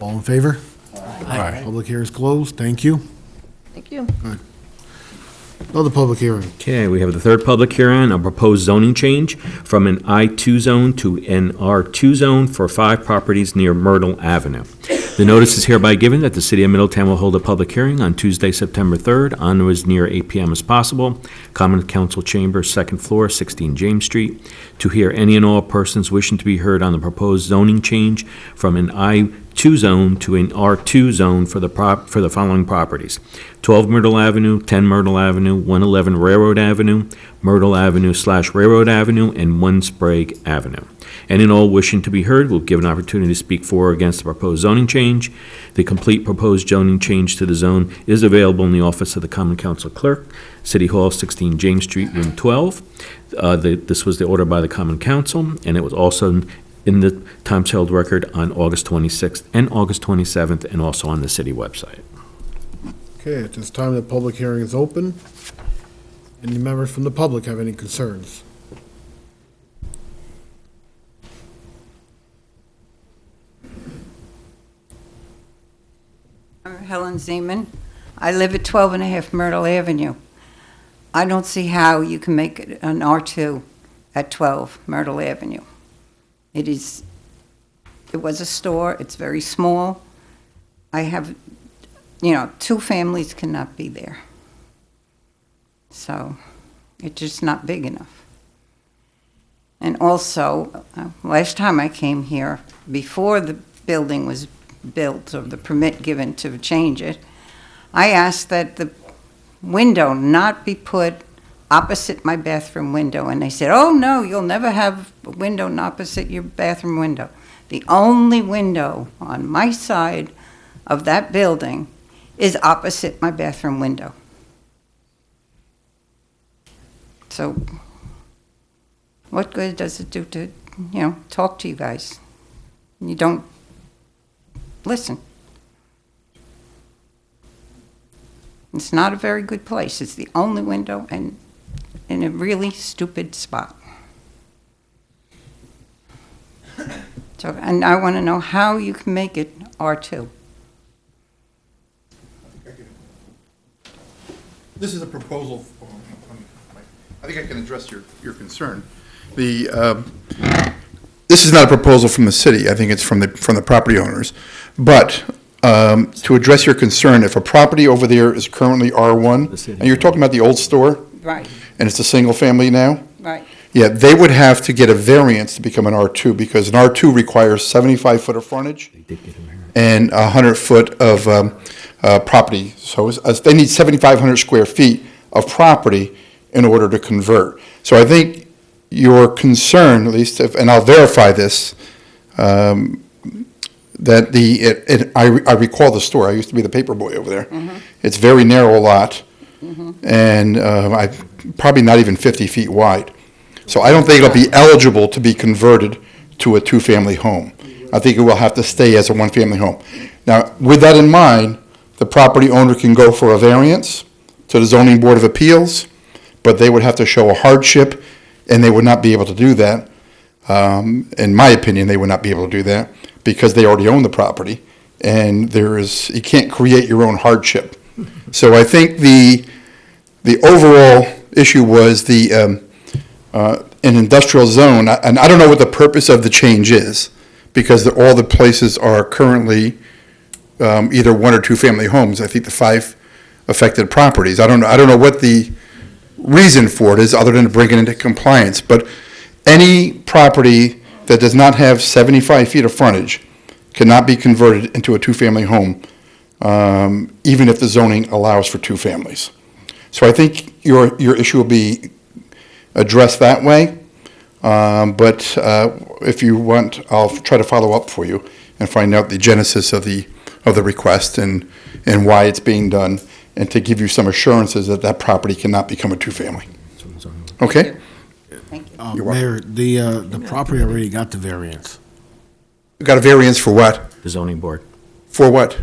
All in favor?
Aye.
Public hearing is closed. Thank you.
Thank you.
Another public hearing.
Okay, we have the third public hearing, a proposed zoning change from an I-2 zone to an R2 zone for 5 properties near Myrtle Avenue. The notice is hereby given that the City of Middletown will hold a public hearing on Tuesday, September 3rd, on or as near 8 p.m. as possible, Common Council Chambers, 2nd floor, 16 James Street, to hear any and all persons wishing to be heard on the proposed zoning change from an I-2 zone to an R2 zone for the following properties: 12 Myrtle Avenue, 10 Myrtle Avenue, 111 Railroad Avenue, Myrtle Avenue/Railroad Avenue, and 1 Sprague Avenue. Any and all wishing to be heard will give an opportunity to speak for or against the proposed zoning change. The complete proposed zoning change to the zone is available in the office of the Common Council Clerk, City Hall, 16 James Street, Room 12. This was the order by the Common Council, and it was also in the Times Herald Record on August 26th and August 27th, and also on the city website.
Okay, at this time, the public hearing is open. Any members from the public have any concerns?
I'm Helen Zeman. I live at 12.5 Myrtle Avenue. I don't see how you can make it an R2 at 12 Myrtle Avenue. It was a store, it's very small. I have, 2 families cannot be there. So, it's just not big enough. And also, last time I came here, before the building was built, or the permit given to change it, I asked that the window not be put opposite my bathroom window, and they said, oh no, you'll never have a window opposite your bathroom window. The only window on my side of that building is opposite my bathroom window. So what good does it do to, talk to you guys? You don't listen. It's not a very good place. It's the only window and in a really stupid spot. So, and I want to know how you can make it R2.
This is a proposal, I think I can address your concern. This is not a proposal from the city, I think it's from the property owners. But to address your concern, if a property over there is currently R1, and you're talking about the old store?
Right,
And it's a single family now?
right.
Yeah, they would have to get a variance to become an R2, because an R2 requires 75 foot of frontage and 100 foot of property. So they need 7,500 square feet of property in order to convert. So I think your concern, at least, and I'll verify this, that I recall the store. I used to be the paper boy over there.
Mm-hmm.
It's very narrow lot,
Mm-hmm.
and probably not even 50 feet wide. So I don't think it'll be eligible to be converted to a two-family home. I think it will have to stay as a one-family home. Now, with that in mind, the property owner can go for a variance to the Zoning Board of Appeals, but they would have to show a hardship, and they would not be able to do that. In my opinion, they would not be able to do that because they already own the property, and you can't create your own hardship. So I think the overall issue was an industrial zone, and I don't know what the purpose of the change is, because all the places are currently either one or two family homes. I think the 5 affected properties. I don't know what the reason for it is, other than to bring it into compliance. But any property that does not have 75 feet of frontage cannot be converted into a two-family home, even if the zoning allows for 2 families. So I think your issue will be addressed that way. But if you want, I'll try to follow up for you and find out the genesis of the request and why it's being done, and to give you some assurances that that property cannot become a two-family. Okay?
Thank you.
You're welcome.
Mayor, the property already got the variance.
Got a variance for what?
The zoning board,
For what?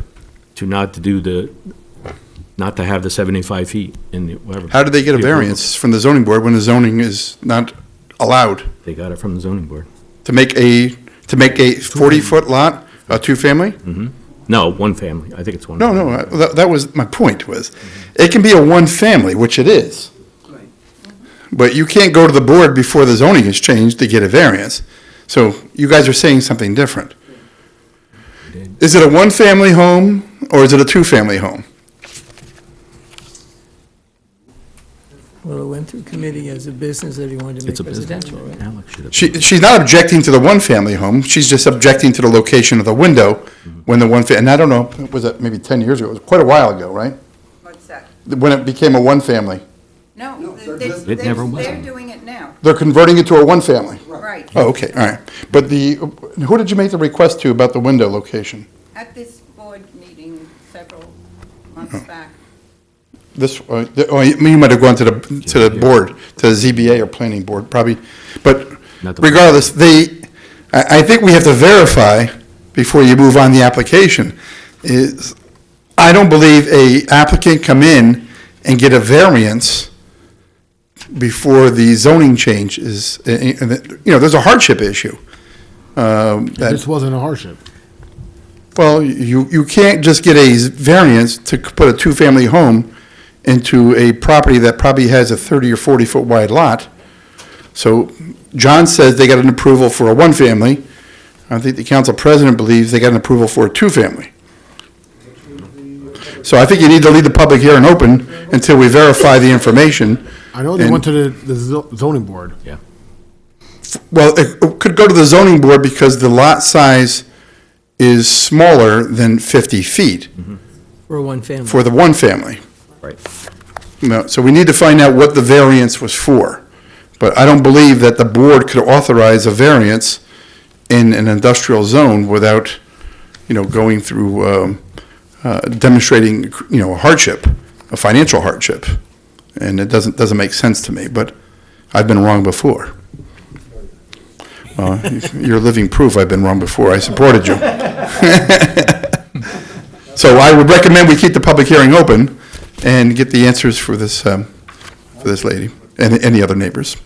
not to have the 75 feet in the, whatever.
How did they get a variance from the zoning board when the zoning is not allowed?
They got it from the zoning board.
To make a 40-foot lot a two-family?
Mm-hmm. No, one family. I think it's one.
No, that was, my point was, it can be a one-family, which it is. But you can't go to the board before the zoning is changed to get a variance. So you guys are saying something different. Is it a one-family home, or is it a two-family home?
Well, it went through committee as a business that he wanted to
It's
make
a business.
residential, right?
Alex should have-
She's not objecting to the one-family home, she's just objecting to the location of the window when the and I don't know, was it maybe 10 years ago? It was quite a while ago, right?
What's that?
When it became a one-family.
No,
It never was.
they're doing it now.
They're converting it to a one-family.
Right.
Oh, okay, all right. But who did you make the request to about the window location?
At this board meeting several months back.
You might have gone to the board, to the ZBA or planning board, probably. But
Not the-
regardless, I think we have to verify before you move on the application. I don't believe a applicant come in and get a variance before the zoning change is, there's a hardship issue.
This wasn't a hardship.
Well, you can't just get a variance to put a two-family home into a property that probably has a 30 or 40-foot wide lot. So John says they got an approval for a one-family. I think the council president believes they got an approval for a two-family. So I think you need to leave the public hearing open until we verify the information.
I know they went to the zoning board.
Yeah.
Well, it could go to the zoning board because the lot size is smaller than 50 feet
For one family.
for the one family.
Right.
No, so we need to find out what the variance was for. But I don't believe that the board could authorize a variance in an industrial zone without, going through, demonstrating, a hardship, a financial hardship. And it doesn't make sense to me, but I've been wrong before. You're living proof I've been wrong before. I supported you. So I would recommend we keep the public hearing open and get the answers for this lady and any other neighbors.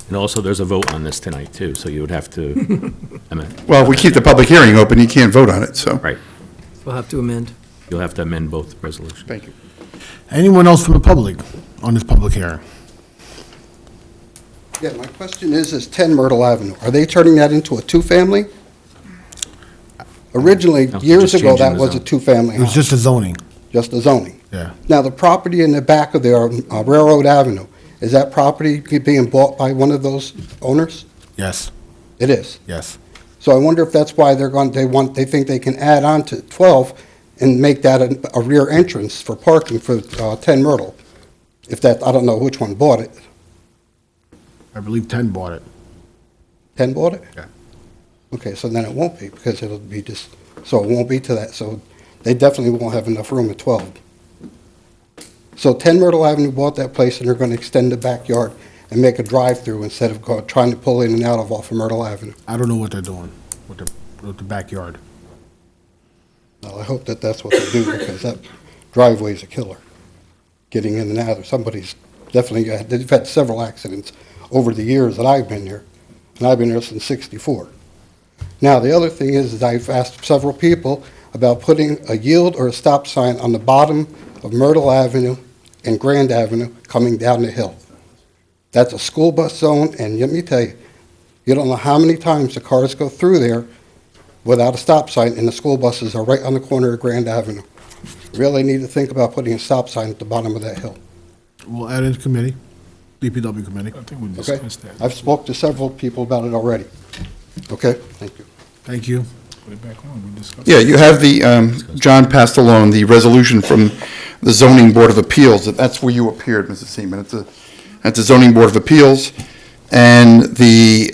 And also, there's a vote on this tonight, too, so you would have to amend.
Well, if we keep the public hearing open, you can't vote on it, so.
Right.
We'll have to amend.
You'll have to amend both resolutions.
Thank you.
Anyone else from the public on this public hearing?
Yeah, my question is 10 Myrtle Avenue, are they turning that into a two-family? Originally,
No,
years
just
ago,
changing
that
the
was a
zone.
two-family
It was
house,
just a zoning.
just a zoning.
Yeah.
Now, the property in the back of there, Railroad Avenue, is that property being bought by one of those owners?
Yes,
It is.
yes.
So I wonder if that's why they think they can add on to 12 and make that a rear entrance for parking for 10 Myrtle. If that, I don't know which one bought it.
I believe 10 bought it.
10 bought it?
Yeah.
Okay, so then it won't be, because it'll be so it won't be to that, so they definitely won't have enough room at 12. So 10 Myrtle Avenue bought that place, and they're going to extend the backyard and make a drive-through instead of trying to pull in and out off of Myrtle Avenue.
I don't know what they're doing with the backyard.
Well, I hope that that's what they do, because that driveway's a killer. Getting in and out, somebody's definitely, they've had several accidents over the years that I've been here, and I've been here since '64. Now, the other thing is I've asked several people about putting a yield or a stop sign on the bottom of Myrtle Avenue and Grand Avenue coming down the hill. That's a school bus zone, and let me tell you, you don't know how many times the cars go through there without a stop sign, and the school buses are right on the corner of Grand Avenue. Really need to think about putting a stop sign at the bottom of that hill.
We'll add it to committee, DPW committee.
I think we
Okay?
discussed that.
I've spoke to several people about it already. Okay? Thank you.
Thank you.
Put it back on, we discussed.
Yeah, you have the, John passed along the resolution from the Zoning Board of Appeals. That's where you appeared, Mrs. Seaman, at the Zoning Board of Appeals. And the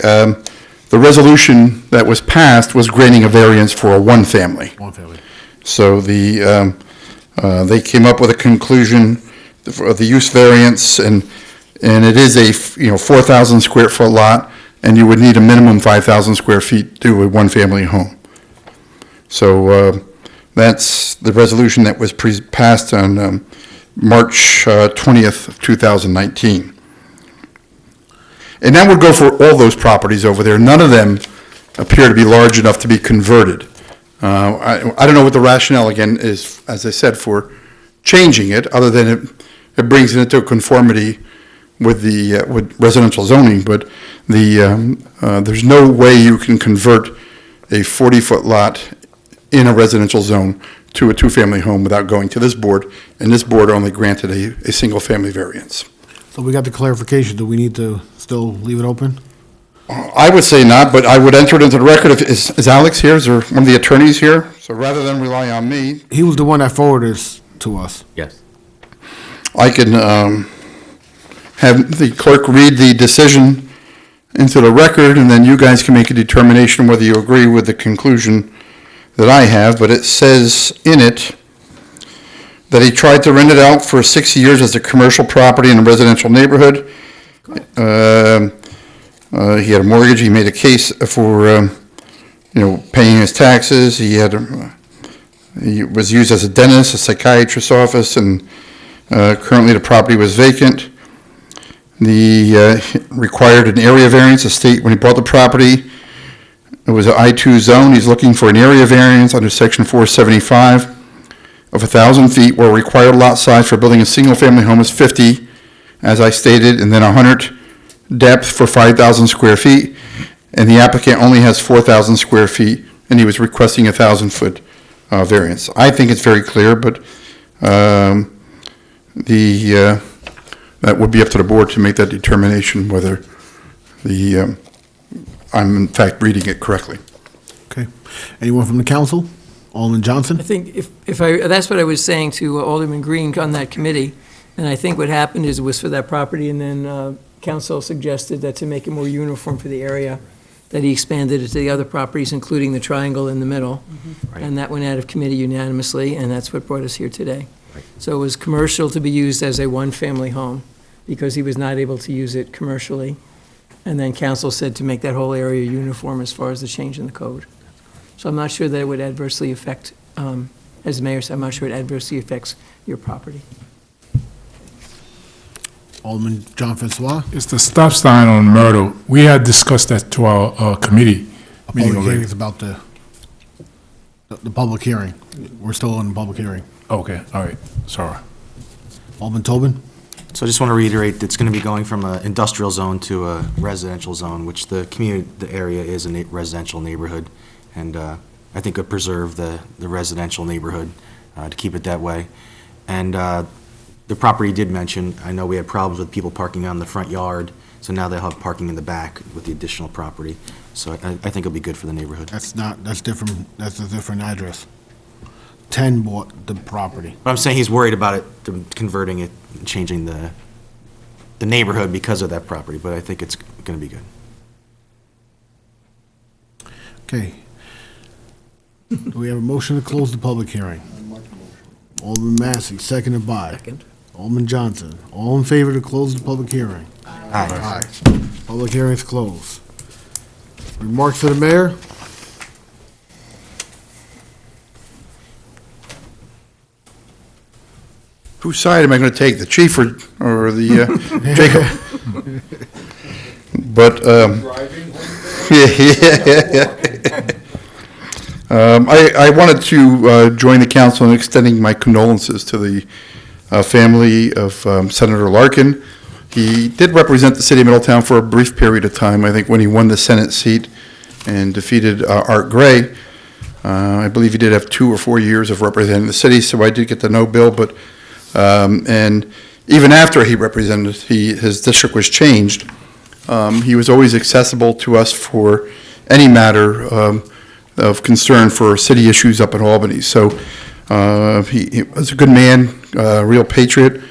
resolution that was passed was granting a variance for a one-family.
One family.
So they came up with a conclusion for the use variance, and it is a 4,000 square foot lot, and you would need a minimum 5,000 square feet to do a one-family home. So that's the resolution that was passed on March 20th, of 2019. And that would go for all those properties over there. None of them appear to be large enough to be converted. I don't know what the rationale, again, is, as I said, for changing it, other than it brings it into conformity with the with residential zoning, but there's no way you can convert a 40-foot lot in a residential zone to a two-family home without going to this board, and this board only granted a single-family variance.
So we got the clarification. Do we need to still leave it open?
I would say not, but I would enter it into the record. Is Alex here? Is there one of the attorneys here? So rather than rely on me,
He was the one that forwarded this to us.
Yes.
I can have the clerk read the decision into the record, and then you guys can make a determination whether you agree with the conclusion that I have. But it says in it that he tried to rent it out for 6 years as a commercial property in a residential neighborhood. He had a mortgage. He made a case for, paying his taxes. He was used as a dentist, a psychiatrist's office, and currently the property was vacant. He required an area variance. The state, when he bought the property, it was an I-2 zone. He's looking for an area variance under Section 475 of 1,000 feet, where required lot size for building a single-family home is 50, as I stated, and then 100 depth for 5,000 square feet, and the applicant only has 4,000 square feet, and he was requesting a 1,000-foot variance. I think it's very clear, but that would be up to the board to make that determination whether I'm in fact reading it correctly.
Okay. Anyone from the council? Alderman Johnson?
I think that's what I was saying to Alderman Green on that committee, and I think what happened is it was for that property, and then council suggested that to make it more uniform for the area, that he expanded it to the other properties, including the triangle in the middle.
Right.
And that went out of committee unanimously, and that's what brought us here today.
Right.
So it was commercial to be used as a one-family home, because he was not able to use it commercially. And then council said to make that whole area uniform as far as the change in the code. So I'm not sure that it would adversely affect, as the mayor said, I'm not sure it adversely affects your property.
Alderman John Francois?
It's the stop sign on Myrtle. We had discussed that to our committee
A
meeting
public
already.
hearing is about the public hearing. We're still in the public hearing.
Okay, all right, sorry.
Alderman Tobin?
So I just want to reiterate, it's going to be going from an industrial zone to a residential zone, which the area is a residential neighborhood, and I think would preserve the residential neighborhood to keep it that way. And the property did mention, I know we had problems with people parking on the front yard, so now they'll have parking in the back with the additional property. So I think it'll be good for the neighborhood.
That's different, that's a different address. 10 bought the property.
But I'm saying he's worried about it, converting it, changing the neighborhood because of that property, but I think it's going to be good.
Okay. Do we have a motion to close the public hearing? Alderman Massey, seconded by? Alderman Johnson. All in favor to close the public hearing?
Aye.
Aye. Public hearing is closed. Remarks to the mayor?
Whose side am I going to take, the chief or the Jacob? But I wanted to join the council in extending my condolences to the family of Senator Larkin. He did represent the city of Middletown for a brief period of time, I think, when he won the Senate seat and defeated Art Gray. I believe he did have 2 or 4 years of representing the city, so I did get to know Bill, but, and even after he represented, his district was changed. He was always accessible to us for any matter of concern for city issues up in Albany. So he was a good man, a real patriot,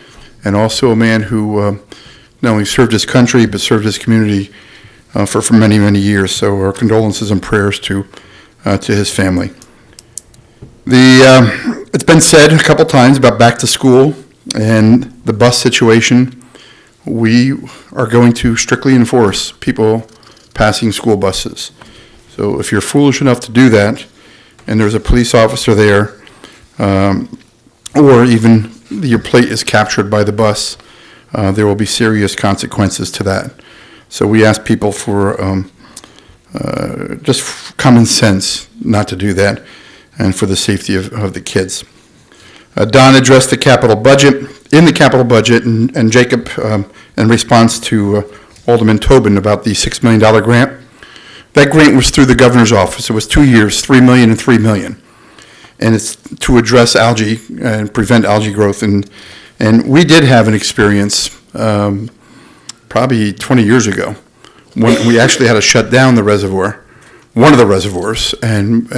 and also a man who not only served his country, but served his community for many, many years. So our condolences and prayers to his family. It's been said a couple times about back to school and the bus situation. We are going to strictly enforce people passing school buses. So if you're foolish enough to do that, and there's a police officer there, or even your plate is captured by the bus, there will be serious consequences to that. So we ask people for just common sense not to do that, and for the safety of the kids. Don addressed the capital budget, and Jacob, in response to Alderman Tobin about the $6 million grant. That grant was through the governor's office. It was 2 years, $3 million and $3 million. And it's to address algae and prevent algae growth. And we did have an experience probably 20 years ago when we actually had to shut down the reservoir, one of the reservoirs, and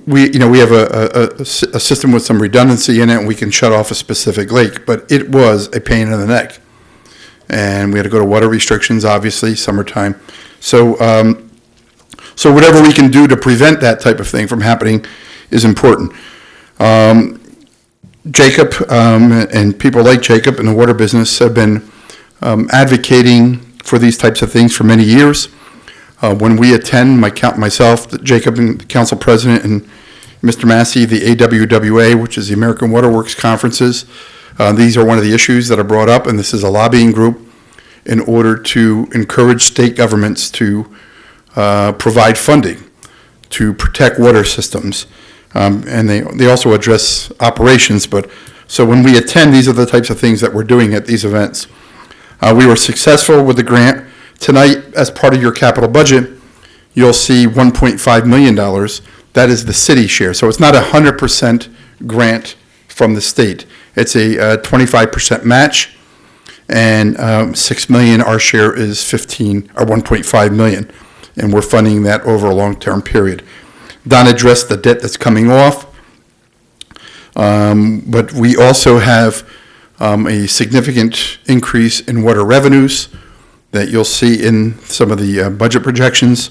we have a system with some redundancy in it, and we can shut off a specific lake, but it was a pain in the neck. And we had to go to water restrictions, obviously, summertime. So whatever we can do to prevent that type of thing from happening is important. Jacob and people like Jacob in the water business have been advocating for these types of things for many years. When we attend, myself, Jacob, and the council president, and Mr. Massey, the AWWA, which is the American Water Works conferences, these are one of the issues that are brought up, and this is a lobbying group in order to encourage state governments to provide funding to protect water systems. And they also address operations, but so when we attend, these are the types of things that we're doing at these events. We were successful with the grant. Tonight, as part of your capital budget, you'll see $1.5 million. That is the city share. So it's not a 100% grant from the state. It's a 25% match, and $6 million, our share is 1.5 million, and we're funding that over a long-term period. Don addressed the debt that's coming off, but we also have a significant increase in water revenues that you'll see in some of the budget projections,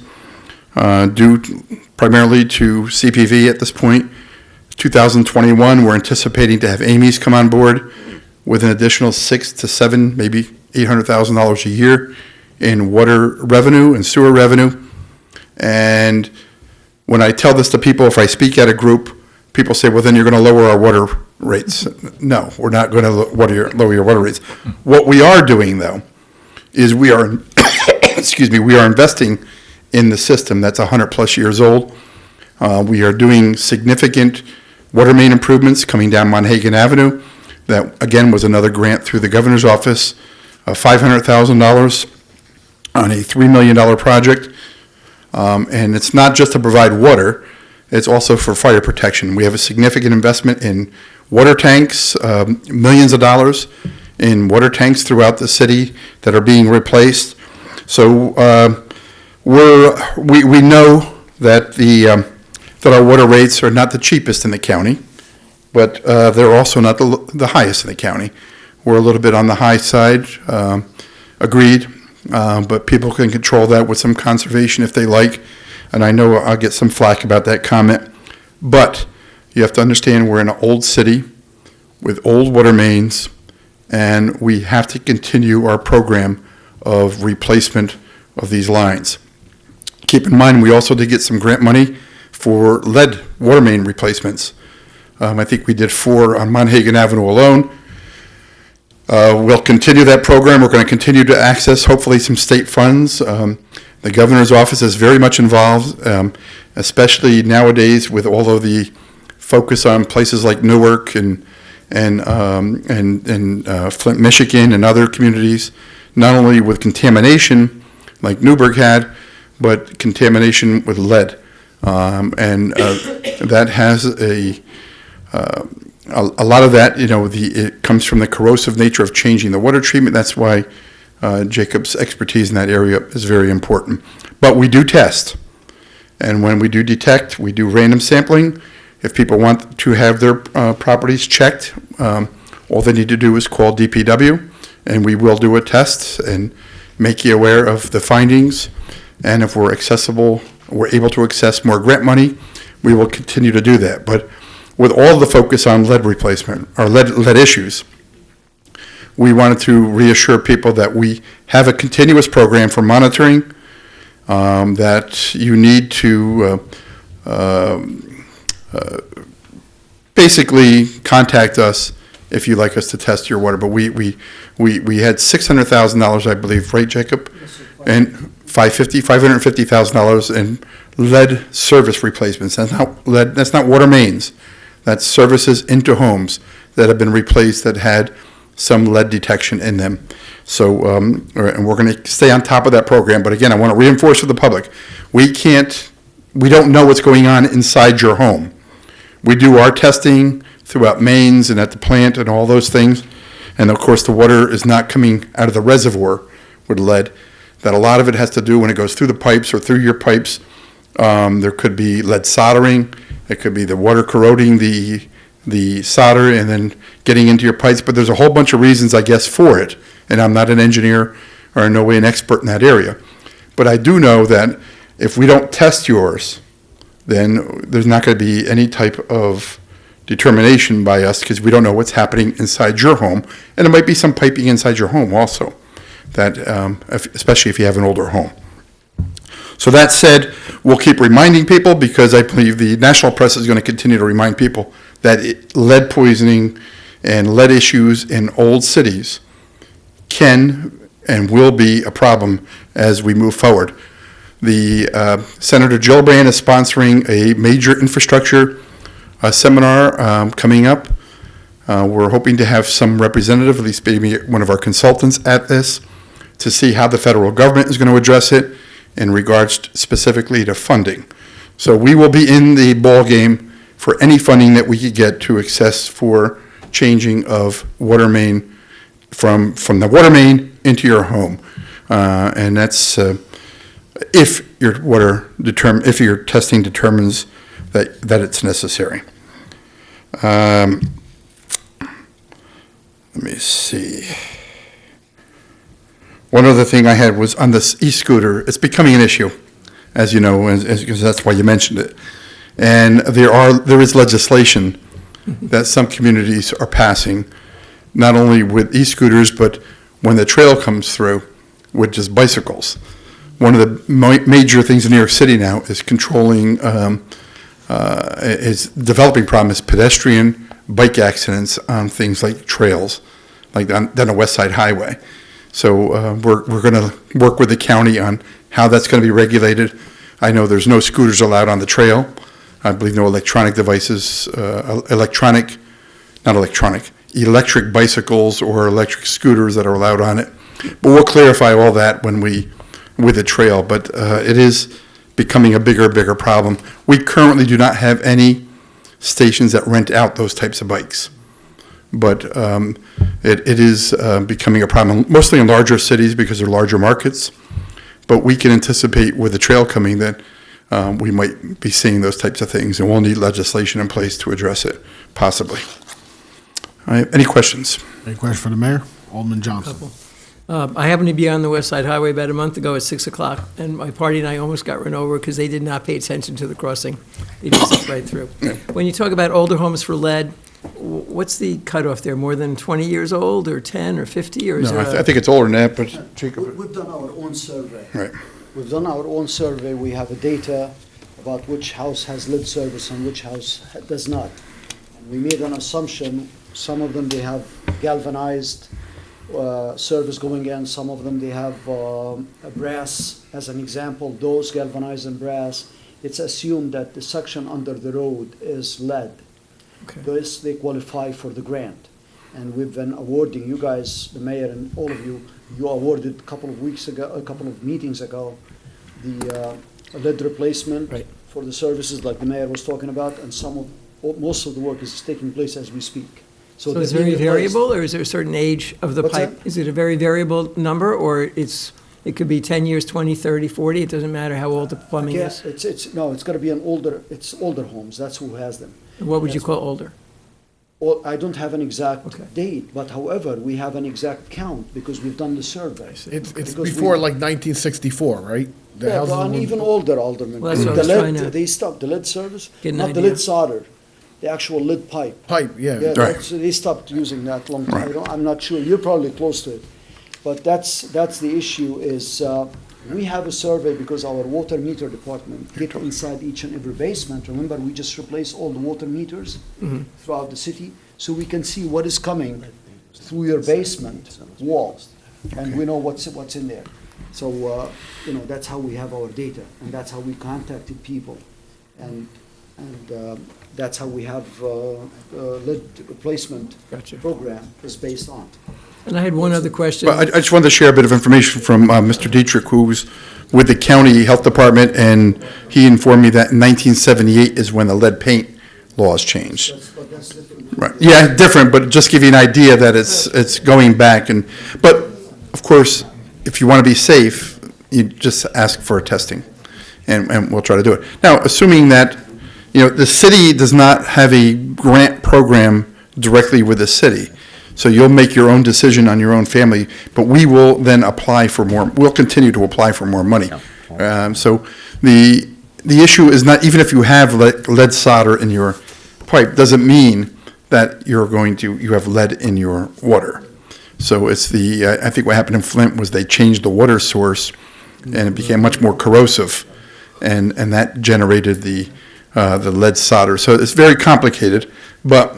due primarily to CPV at this point. 2021, we're anticipating to have Amy's come on board with an additional $6 to $7, maybe $800,000 a year in water revenue and sewer revenue. And when I tell this to people, if I speak at a group, people say, well, then you're going to lower our water rates. No, we're not going to lower your water rates. What we are doing, though, is we are investing in the system that's 100+ years old. We are doing significant water main improvements coming down Monhegan Avenue. That, again, was another grant through the governor's office, $500,000 on a $3 million project. And it's not just to provide water, it's also for fire protection. We have a significant investment in water tanks, millions of dollars in water tanks throughout the city that are being replaced. So we know that that our water rates are not the cheapest in the county, but they're also not the highest in the county. We're a little bit on the high side, agreed, but people can control that with some conservation if they like, and I know I'll get some flack about that comment, but you have to understand we're in an old city with old water mains, and we have to continue our program of replacement of these lines. Keep in mind, we also did get some grant money for lead water main replacements. I think we did 4 on Monhegan Avenue alone. We'll continue that program. We're going to continue to access, hopefully, some state funds. The governor's office is very much involved, especially nowadays with all of the focus on places like Newark and Flint, Michigan, and other communities, not only with contamination like Newburgh had, but contamination with lead. And that has a lot of that, it comes from the corrosive nature of changing the water treatment. That's why Jacob's expertise in that area is very important. But we do test. And when we do detect, we do random sampling. If people want to have their properties checked, all they need to do is call DPW, and we will do a test and make you aware of the findings. And if we're able to access more grant money, we will continue to do that. But with all the focus on lead replacement, or lead issues, we wanted to reassure people that we have a continuous program for monitoring, that you need to basically contact us if you'd like us to test your water. But we had $600,000, I believe, right, Jacob? And $550,000 in lead service replacements. That's not water mains. That's services into homes that have been replaced that had some lead detection in them. So, and we're going to stay on top of that program. But again, I want to reinforce to the public, we don't know what's going on inside your home. We do our testing throughout mains and at the plant and all those things. And of course, the water is not coming out of the reservoir with lead. That a lot of it has to do when it goes through the pipes or through your pipes. There could be lead soldering. It could be the water corroding the solder and then getting into your pipes. But there's a whole bunch of reasons, I guess, for it. And I'm not an engineer or in no way an expert in that area. But I do know that if we don't test yours, then there's not going to be any type of determination by us because we don't know what's happening inside your home. And there might be some piping inside your home also, that especially if you have an older home. So that said, we'll keep reminding people because I believe the national press is going to continue to remind people that lead poisoning and lead issues in old cities can and will be a problem as we move forward. The Senator Gillibrand is sponsoring a major infrastructure seminar coming up. We're hoping to have some representative, at least maybe one of our consultants at this, to see how the federal government is going to address it in regards specifically to funding. So we will be in the ball game for any funding that we could get to access for changing of water main from the water main into your home. And that's if your testing determines that it's necessary. Let me see. One other thing I had was on this e-scooter. It's becoming an issue, as you know, because that's why you mentioned it. And there is legislation that some communities are passing, not only with e-scooters, but when the trail comes through with just bicycles. One of the major things in New York City now is controlling, is developing problem is pedestrian bike accidents on things like trails, like down the West Side Highway. So we're going to work with the county on how that's going to be regulated. I know there's no scooters allowed on the trail. I believe no electronic devices, electric bicycles or electric scooters that are allowed on it. But we'll clarify all that with the trail. But it is becoming a bigger problem. We currently do not have any stations that rent out those types of bikes. But it is becoming a problem, mostly in larger cities because they're larger markets. But we can anticipate with the trail coming that we might be seeing those types of things, and we'll need legislation in place to address it, possibly. All right, any questions?
Any question for the mayor? Alderman Johnson.
I happened to be on the West Side Highway about a month ago at 6 o'clock, and my party and I almost got run over because they did not pay attention to the crossing. They just went right through. When you talk about older homes for lead, what's the cutoff there? More than 20 years old, or 10, or 50? Or is
No,
there
I think it's older than that, but Jacob.
We've done our own survey.
Right.
We've done our own survey. We have a data about which house has lead service and which house does not. And we made an assumption. Some of them, they have galvanized service going in. Some of them, they have a brass. As an example, those galvanized and brass, it's assumed that the section under the road is lead.
Okay.
Thus, they qualify for the grant. And we've been awarding, you guys, the mayor and all of you, you awarded a couple of meetings ago, the lead replacement for the services like the mayor was talking about, and most of the work is taking place as we speak.
So
they're
it's very
being replaced.
variable, or is there a certain age of the
What's
pipe?
that?
Is it a very variable number, or it could be 10 years, 20, 30, 40? It doesn't matter how old the plumbing
Yeah,
is?
it's gotta be older homes, that's who has them.
What would you call older?
Well, I don't have an
Okay.
exact date, but however, we have an exact count because we've done the survey.
It's
Because
before
we-
like 1964, right? The
Yeah,
houses
but
were-
even older aldermen.
Well, that's what I
The
was
lead-
trying to
They stopped, the lead service,
get an
not the
idea.
lead solder, the actual lead pipe.
Pipe, yeah.
Yeah,
Right.
they stopped using that long time. I'm not sure, you're probably close to it. But that's the issue is, we have a survey because our water meter department get inside each and every basement. Remember, we just replaced all the water meters throughout the city, so we can see what is coming through your basement wall, and we know what's in there. So, that's how we have our data, and that's how we contacted people. And that's how we have lead replacement
Gotcha.
program is based on.
And I had one other question.
But I just wanted to share a bit of information from Mr. Dietrich, who's with the county health department, and he informed me that in 1978 is when the lead paint laws changed.
But that's different.
Right. Yeah, different, but just give you an idea that it's going back. But of course, if you want to be safe, you just ask for testing, and we'll try to do it. Now, assuming that, the city does not have a grant program directly with the city, so you'll make your own decision on your own family, but we will then apply for more, we'll continue to apply for more money. So the issue is not, even if you have lead solder in your pipe, doesn't mean that you have lead in your water. So it's I think what happened in Flint was they changed the water source, and it became much more corrosive, and that generated the lead solder. So it's very complicated, but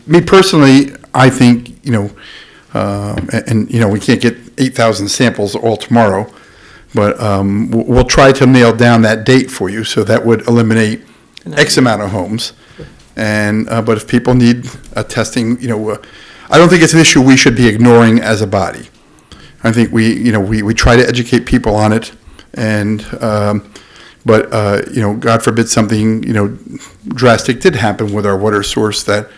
me personally, I think, we can't get 8,000 samples all tomorrow, but we'll try to nail down that date for you, so that would eliminate X amount of homes. But if people need a testing, I don't think it's an issue we should be ignoring as a body. I think we try to educate people on it, but God forbid something, drastic did happen with our water source that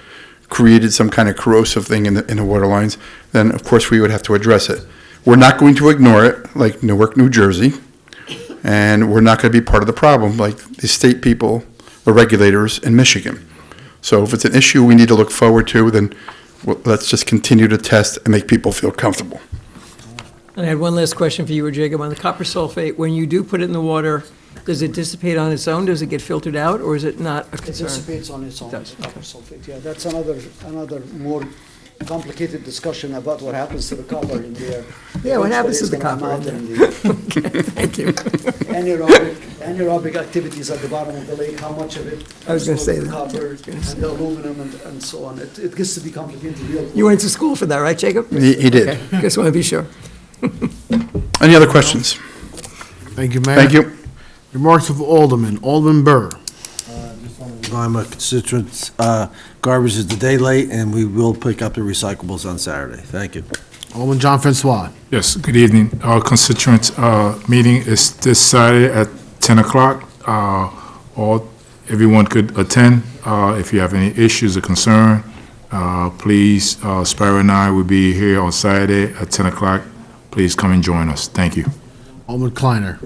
created some kind of corrosive thing in the water lines, then of course we would have to address it. We're not going to ignore it like Newark, New Jersey, and we're not going to be part of the problem like the state people, the regulators in Michigan. So if it's an issue we need to look forward to, then let's just continue to test and make people feel comfortable.
And I had one last question for you, Jacob, on the copper sulfate. When you do put it in the water, does it dissipate on its own? Does it get filtered out, or is it not a
It
concern?
dissipates on its own,
It does,
copper sulfate, yeah, that's another more complicated discussion about what happens to the copper in there.
Yeah, what happens to the
Eventually
copper
it's
in
gonna come out in the
Thank you.
anaerobic activities at the bottom of the lake, how much of it
I was gonna
goes
say
to the
that.
copper and the aluminum and so on. It gets to be complicated real quick.
You went to school for that, right, Jacob?
He did.
Okay, just want to be sure.
Any other questions?
Thank you, Mayor.
Thank you.
Remarks of Alderman Burr.
I'm a constituent. Garbage is the day late, and we will pick up the recyclables on Saturday. Thank you.
Alderman John Francois.
Yes, good evening. Our constituent meeting is this Saturday at 10 o'clock. Everyone could attend. If you have any issues or concern, please, Sparrow and I will be here on Saturday at 10 o'clock. Please come and join us. Thank you.
Alderman Kleiner.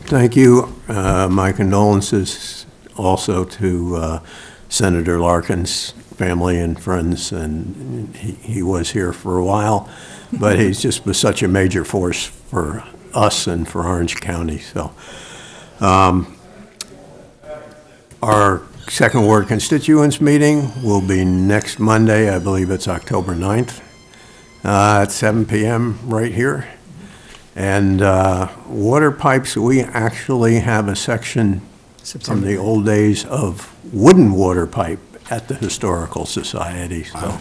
Thank you. My condolences also to Senator Larkin's family and friends, and he was here for a while, but he's just was such a major force for us and for Orange County. So our second ward constituents meeting will be next Monday. I believe it's October 9th at 7 p.m. right here. And water pipes, we actually have a section from the old days of wooden water pipe at the Historical Society. So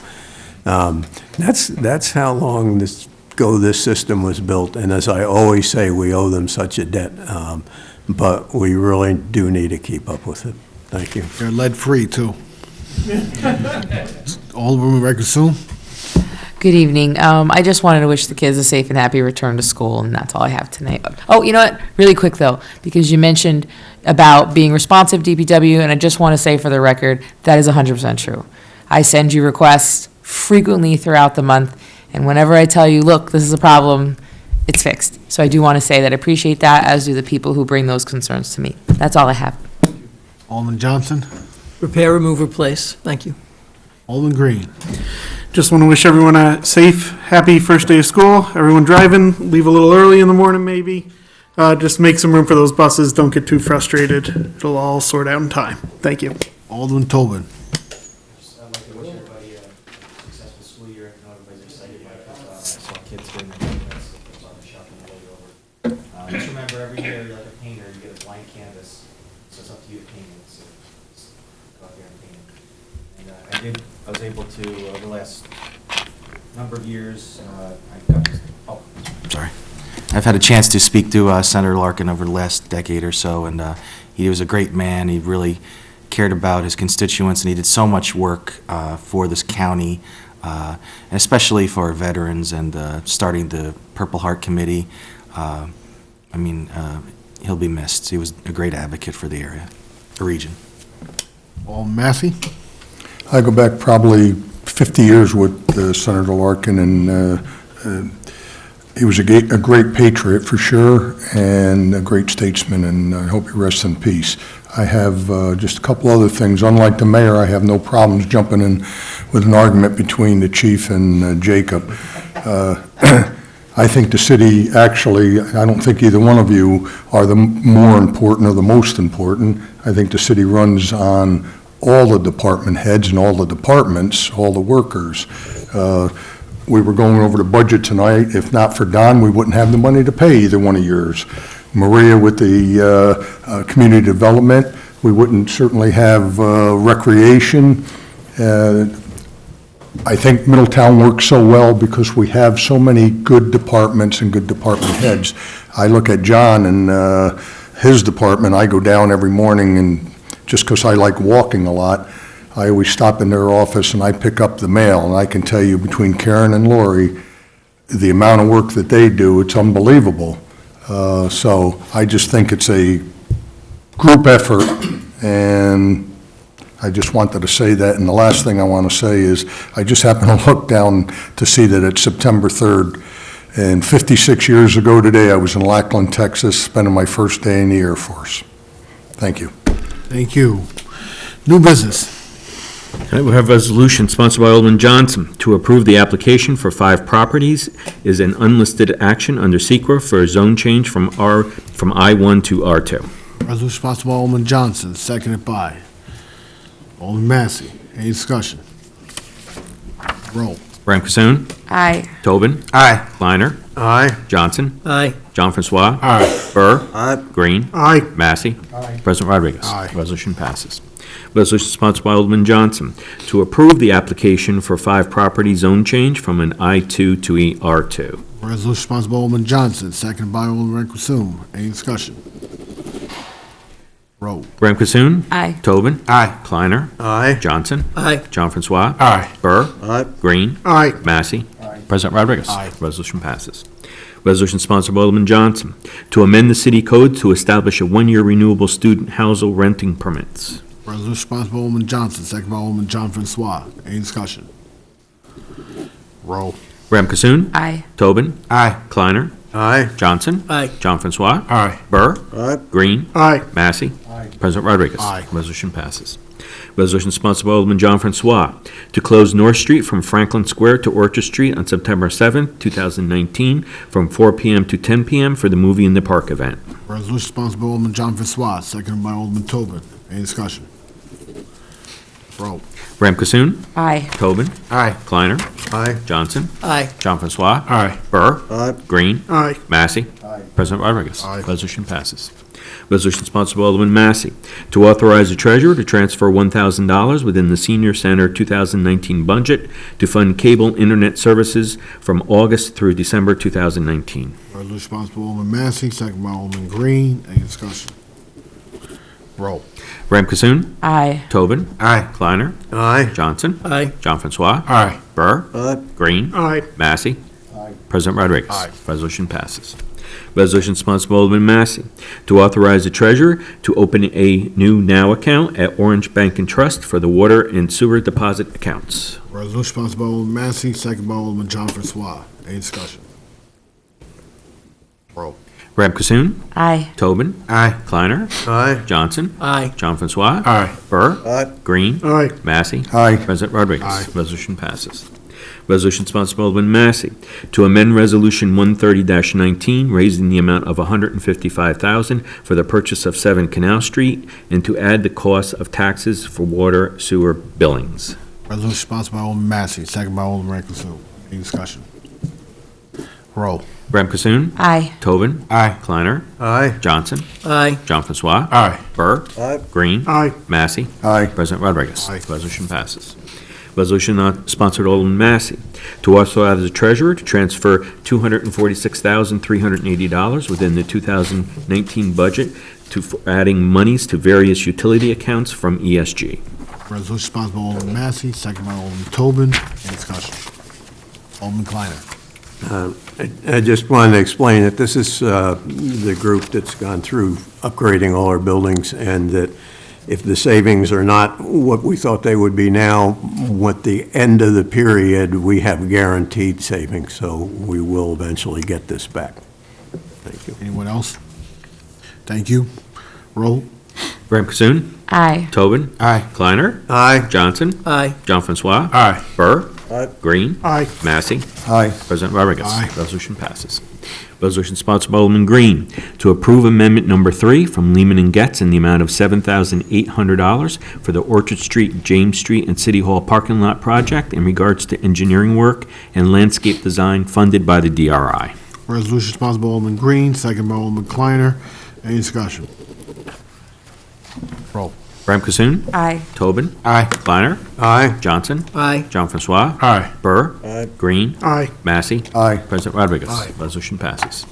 that's how long this system was built. And as I always say, we owe them such a debt, but we really do need to keep up with it. Thank you.
They're lead-free, too. Alderman Recusum.
Good evening. I just wanted to wish the kids a safe and happy return to school, and that's all I have tonight. Oh, you know what? Really quick, though, because you mentioned about being responsive DPW, and I just want to say for the record, that is 100% true. I send you requests frequently throughout the month, and whenever I tell you, look, this is a problem, it's fixed. So I do want to say that I appreciate that, as do the people who bring those concerns to me. That's all I have.
Alderman Johnson.
Repair, remove, replace. Thank you.
Alderman Green.
Just want to wish everyone a safe, happy first day of school. Everyone driving, leave a little early in the morning maybe. Just make some room for those buses. Don't get too frustrated. It'll all sort out in time. Thank you.
Alderman Tobin.
I'd like to wish everybody a successful school year. I know everybody's excited about I saw kids getting their payments on the shop on the way over. Just remember, every year, you're like a painter, you get a blank canvas, so it's up to you to paint it. So just go out there and paint it. And I was able to, over the last number of years, I've had a chance to speak to Senator Larkin over the last decade or so, and he was a great man. He really cared about his constituents, and he did so much work for this county, and especially for our veterans, and starting the Purple Heart Committee. He'll be missed. He was a great advocate for the area, the region.
Alderman Massey.
I go back probably 50 years with Senator Larkin, and he was a great patriot for sure, and a great statesman, and I hope he rests in peace. I have just a couple other things. Unlike the mayor, I have no problems jumping in with an argument between the chief and Jacob. I think the city, actually, I don't think either one of you are the more important or the most important. I think the city runs on all the department heads and all the departments, all the workers. We were going over the budget tonight. If not for Don, we wouldn't have the money to pay either one of yours. Maria with the community development, we wouldn't certainly have recreation. I think Middletown works so well because we have so many good departments and good department heads. I look at John and his department. I go down every morning, and just because I like walking a lot, I always stop in their office and I pick up the mail, and I can tell you between Karen and Lori, the amount of work that they do, it's unbelievable. So I just think it's a group effort, and I just wanted to say that. And the last thing I want to say is I just happened to look down to see that it's September 3rd, and 56 years ago today, I was in Lackland, Texas, spending my first day in the Air Force. Thank you.
Thank you. New business.
All right, we have a resolution sponsored by Alderman Johnson to approve the application for 5 properties is an unlisted action under SEQA for a zone change from I-1 to R2.
Resolution sponsored by Alderman Johnson, seconded by Alderman Massey. Any discussion? Roll.
Ramkissoon.
Aye.
Tobin.
Aye.
Kleiner.
Aye.
Johnson.
Aye.
John Francois.
Aye.
Burr.
Aye.
Green.
Aye.
Massey.
Aye.
President Rodriguez.
Aye.
Resolution passes. Resolution sponsored by Alderman Johnson to approve the application for 5 property zone change from an I-2 to R2.
Resolution sponsored by Alderman Johnson, seconded by Alderman Ramkissoon. Any discussion? Roll.
Ramkissoon.
Aye.
Tobin.
Aye.
Kleiner.
Aye.
Johnson.
Aye.
John Francois.
Aye.
Burr.
Aye.
Green.
Aye.
Massey. President Rodriguez.
Aye.
Resolution passes. Resolution sponsored by Alderman Johnson to amend the city code to establish a 1-year renewable student housing renting permits.
Resolution sponsored by Alderman Johnson, seconded by Alderman John Francois. Any discussion? Roll.
Ramkissoon.
Aye.
Tobin.
Aye.
Kleiner.
Aye.
Johnson.
Aye.
John Francois.
Aye.
Burr.
Aye.
Green.
Aye.
Massey.
Aye.
President Rodriguez.
Aye.
Resolution passes. Resolution sponsored by Alderman John Francois to close North Street from Franklin Square to Orchard Street on September 7th, 2019, from 4 p.m. to 10 p.m. for the Movie in the Park event.
Resolution sponsored by Alderman John Francois, seconded by Alderman Tobin. Any discussion? Roll.
Ramkissoon.
Aye.
Tobin.
Aye.
Kleiner.
Aye.
Johnson.
Aye.
John Francois.
Aye.
Burr.
Aye.
Green.
Aye.
Massey.
Aye.
President Rodriguez.
Aye.
Resolution passes. Resolution sponsored by Alderman Massey to authorize the treasurer to transfer $1,000 within the Senior Center 2019 budget to fund cable internet services from August through December 2019.
Resolution sponsored by Alderman Massey, seconded by Alderman Green. Any discussion? Roll.
Ram Kasoon.
Aye.
Tobin.
Aye.
Kleiner.
Aye.
Johnson.
Aye.
John Francois.
Aye.
Burr.
Aye.
Green.
Aye.
Massey. President Rodriguez.
Aye.
Resolution passes. Resolution sponsored by Alderman Massey to authorize the treasurer to open a new NOW account at Orange Bank and Trust for the water and sewer deposit accounts.
Resolution sponsored by Alderman Massey, second by Alderman John Francois. Any discussion? Roll.
Ram Kasoon.
Aye.
Tobin.
Aye.
Kleiner.
Aye.
Johnson.
Aye.
John Francois.
Aye.
Burr.
Aye.
Green.
Aye.
Massey.
Aye.
President Rodriguez.
Aye.
Resolution passes. Resolution sponsored by Alderman Massey to amend Resolution 130-19, raising the amount of $155,000 for the purchase of 7 Canal Street, and to add the cost of taxes for water sewer billings.
Resolution sponsored by Alderman Massey, second by Alderman Ram Kasoon. Any discussion? Roll.
Ram Kasoon.
Aye.
Tobin.
Aye.
Kleiner.
Aye.
Johnson.
Aye.
John Francois.
Aye.
Burr.
Aye.
Green.
Aye.
Massey.
Aye.
President Rodriguez.
Aye.
Resolution passes. Resolution sponsored Alderman Massey to authorize the treasurer to transfer $246,380 within the 2019 budget to adding monies to various utility accounts from ESG.
Resolution sponsored by Alderman Massey, second by Alderman Tobin. Any discussion? Alderman Kleiner.
I just wanted to explain that this is the group that's gone through upgrading all our buildings, and that if the savings are not what we thought they would be now, at the end of the period, we have guaranteed savings, so we will eventually get this back. Thank you.
Anyone else? Thank you. Roll.
Ram Kasoon.
Aye.
Tobin.
Aye.
Kleiner.
Aye.
Johnson.
Aye.
John Francois.
Aye.
Burr.
Aye.
Green.
Aye.
Massey.
Aye.
President Rodriguez.
Aye.
Resolution passes. Resolution sponsored by Alderman Green to approve Amendment Number 3 from Lehman and Getz in the amount of $7,800 for the Orchard Street, James Street, and City Hall parking lot project in regards to engineering work and landscape design funded by the DRI.
Resolution sponsored by Alderman Green, second by Alderman Kleiner. Any discussion? Roll.
Ram Kasoon.
Aye.
Tobin.
Aye.
Kleiner.
Aye.
Johnson.
Aye.
John Francois.
Aye.
Burr.
Aye.
Green.
Aye.
Massey.
Aye.
President Rodriguez.
Aye.
Resolution passes.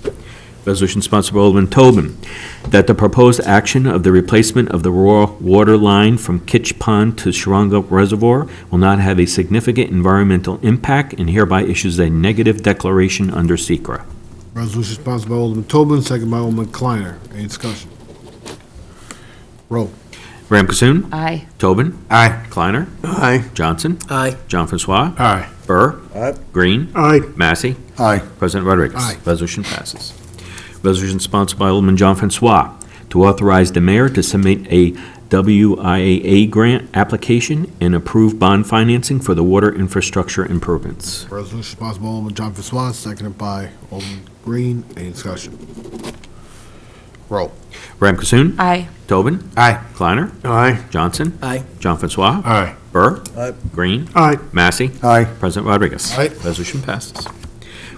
Resolution sponsored by Alderman Tobin, that the proposed action of the replacement of the raw water line from Kitch Pond to Sharonga Reservoir will not have a significant environmental impact, and hereby issues a negative declaration under SECRA.
Resolution sponsored by Alderman Tobin, second by Alderman Kleiner. Any discussion? Roll.
Ram Kasoon.
Aye.
Tobin.
Aye.
Kleiner.
Aye.
Johnson.
Aye.
John Francois.
Aye.
Burr.
Aye.
Green.
Aye.
Massey.
Aye.
President Rodriguez.
Aye.
Resolution passes. Resolution sponsored by Alderman John Francois to authorize the mayor to submit a WIAA grant application and approve bond financing for the water infrastructure improvements.
Resolution sponsored by Alderman John Francois, seconded by Alderman Green. Any discussion? Roll.
Ram Kasoon.
Aye.
Tobin.
Aye.
Kleiner.
Aye.
Johnson.
Aye.
John Francois.
Aye.
Burr.
Aye.
Green.
Aye.
Massey.
Aye.
President Rodriguez.
Aye.
Resolution passes.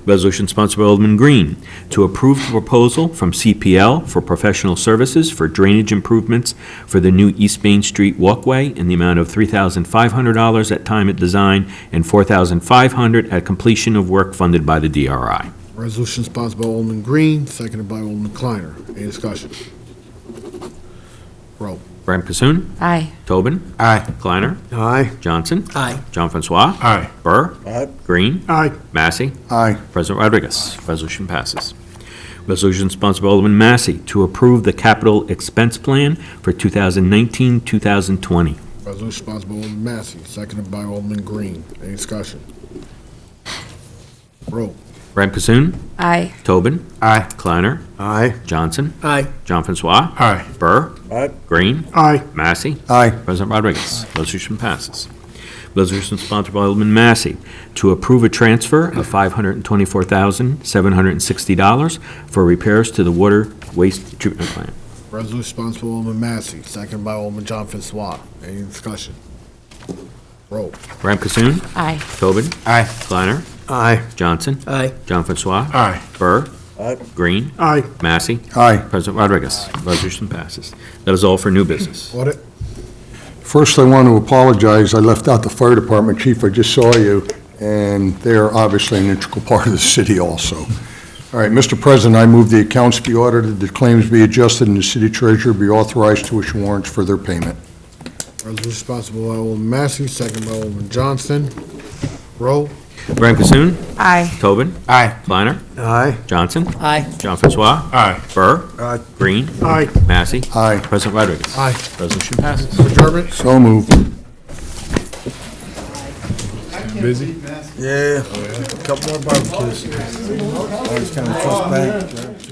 Resolution sponsored by Alderman Green to approve the proposal from CPL for professional services for drainage improvements for the new East Main Street walkway in the amount of $3,500 at time of design and $4,500 at completion of work funded by the DRI.
Resolution sponsored by Alderman Green, seconded by Alderman Kleiner. Any discussion? Roll.
Ram Kasoon.
Aye.
Tobin.
Aye.
Kleiner.
Aye.
Johnson.
Aye.
John Francois.
Aye.
Burr.
Aye.
Green.
Aye.
Massey.
Aye.
President Rodriguez. Resolution passes. Resolution sponsored by Alderman Massey to approve the capital expense plan for 2019-2020.
Resolution sponsored by Alderman Massey, seconded by Alderman Green. Any discussion? Roll.
Ram Kasoon.
Aye.
Tobin.
Aye.
Kleiner.
Aye.
Johnson.
Aye.
John Francois.
Aye.
Burr.
Aye.
Green.
Aye.
Massey.
Aye.
President Rodriguez. Resolution passes. Resolution sponsored by Alderman Massey to approve a transfer of $524,760 for repairs to the water waste treatment plant.
Resolution sponsored by Alderman Massey, seconded by Alderman John Francois. Any discussion? Roll.
Ram Kasoon.
Aye.
Tobin.
Aye.
Kleiner.
Aye.
Johnson.
Aye.
John Francois.
Aye.
Burr.
Aye.
Green.
Aye.
Massey.
Aye.
President Rodriguez. Resolution passes. That is all for new business.
Audit.
First, I want to apologize. I left out the fire department chief. I just saw you, and they're obviously an integral part of the city also. All right, Mr. President, I move the accounts be audited, the claims be adjusted, and the city treasurer be authorized to issue warrants for their payment.
Resolution sponsored by Alderman Massey, second by Alderman Johnston. Roll.
Graham Cassoon.
Aye.
Tobin.
Aye.
Kleiner.
Aye.
Johnson.
Aye.
John Francois.
Aye.
Burr.
Aye.
Green.
Aye.
Massey.
Aye.
President Rodriguez.
Aye.
Resolution passes.
Adjournment.
So moved.
Busy?
Yeah, a couple more barbecues. Always kind of close back.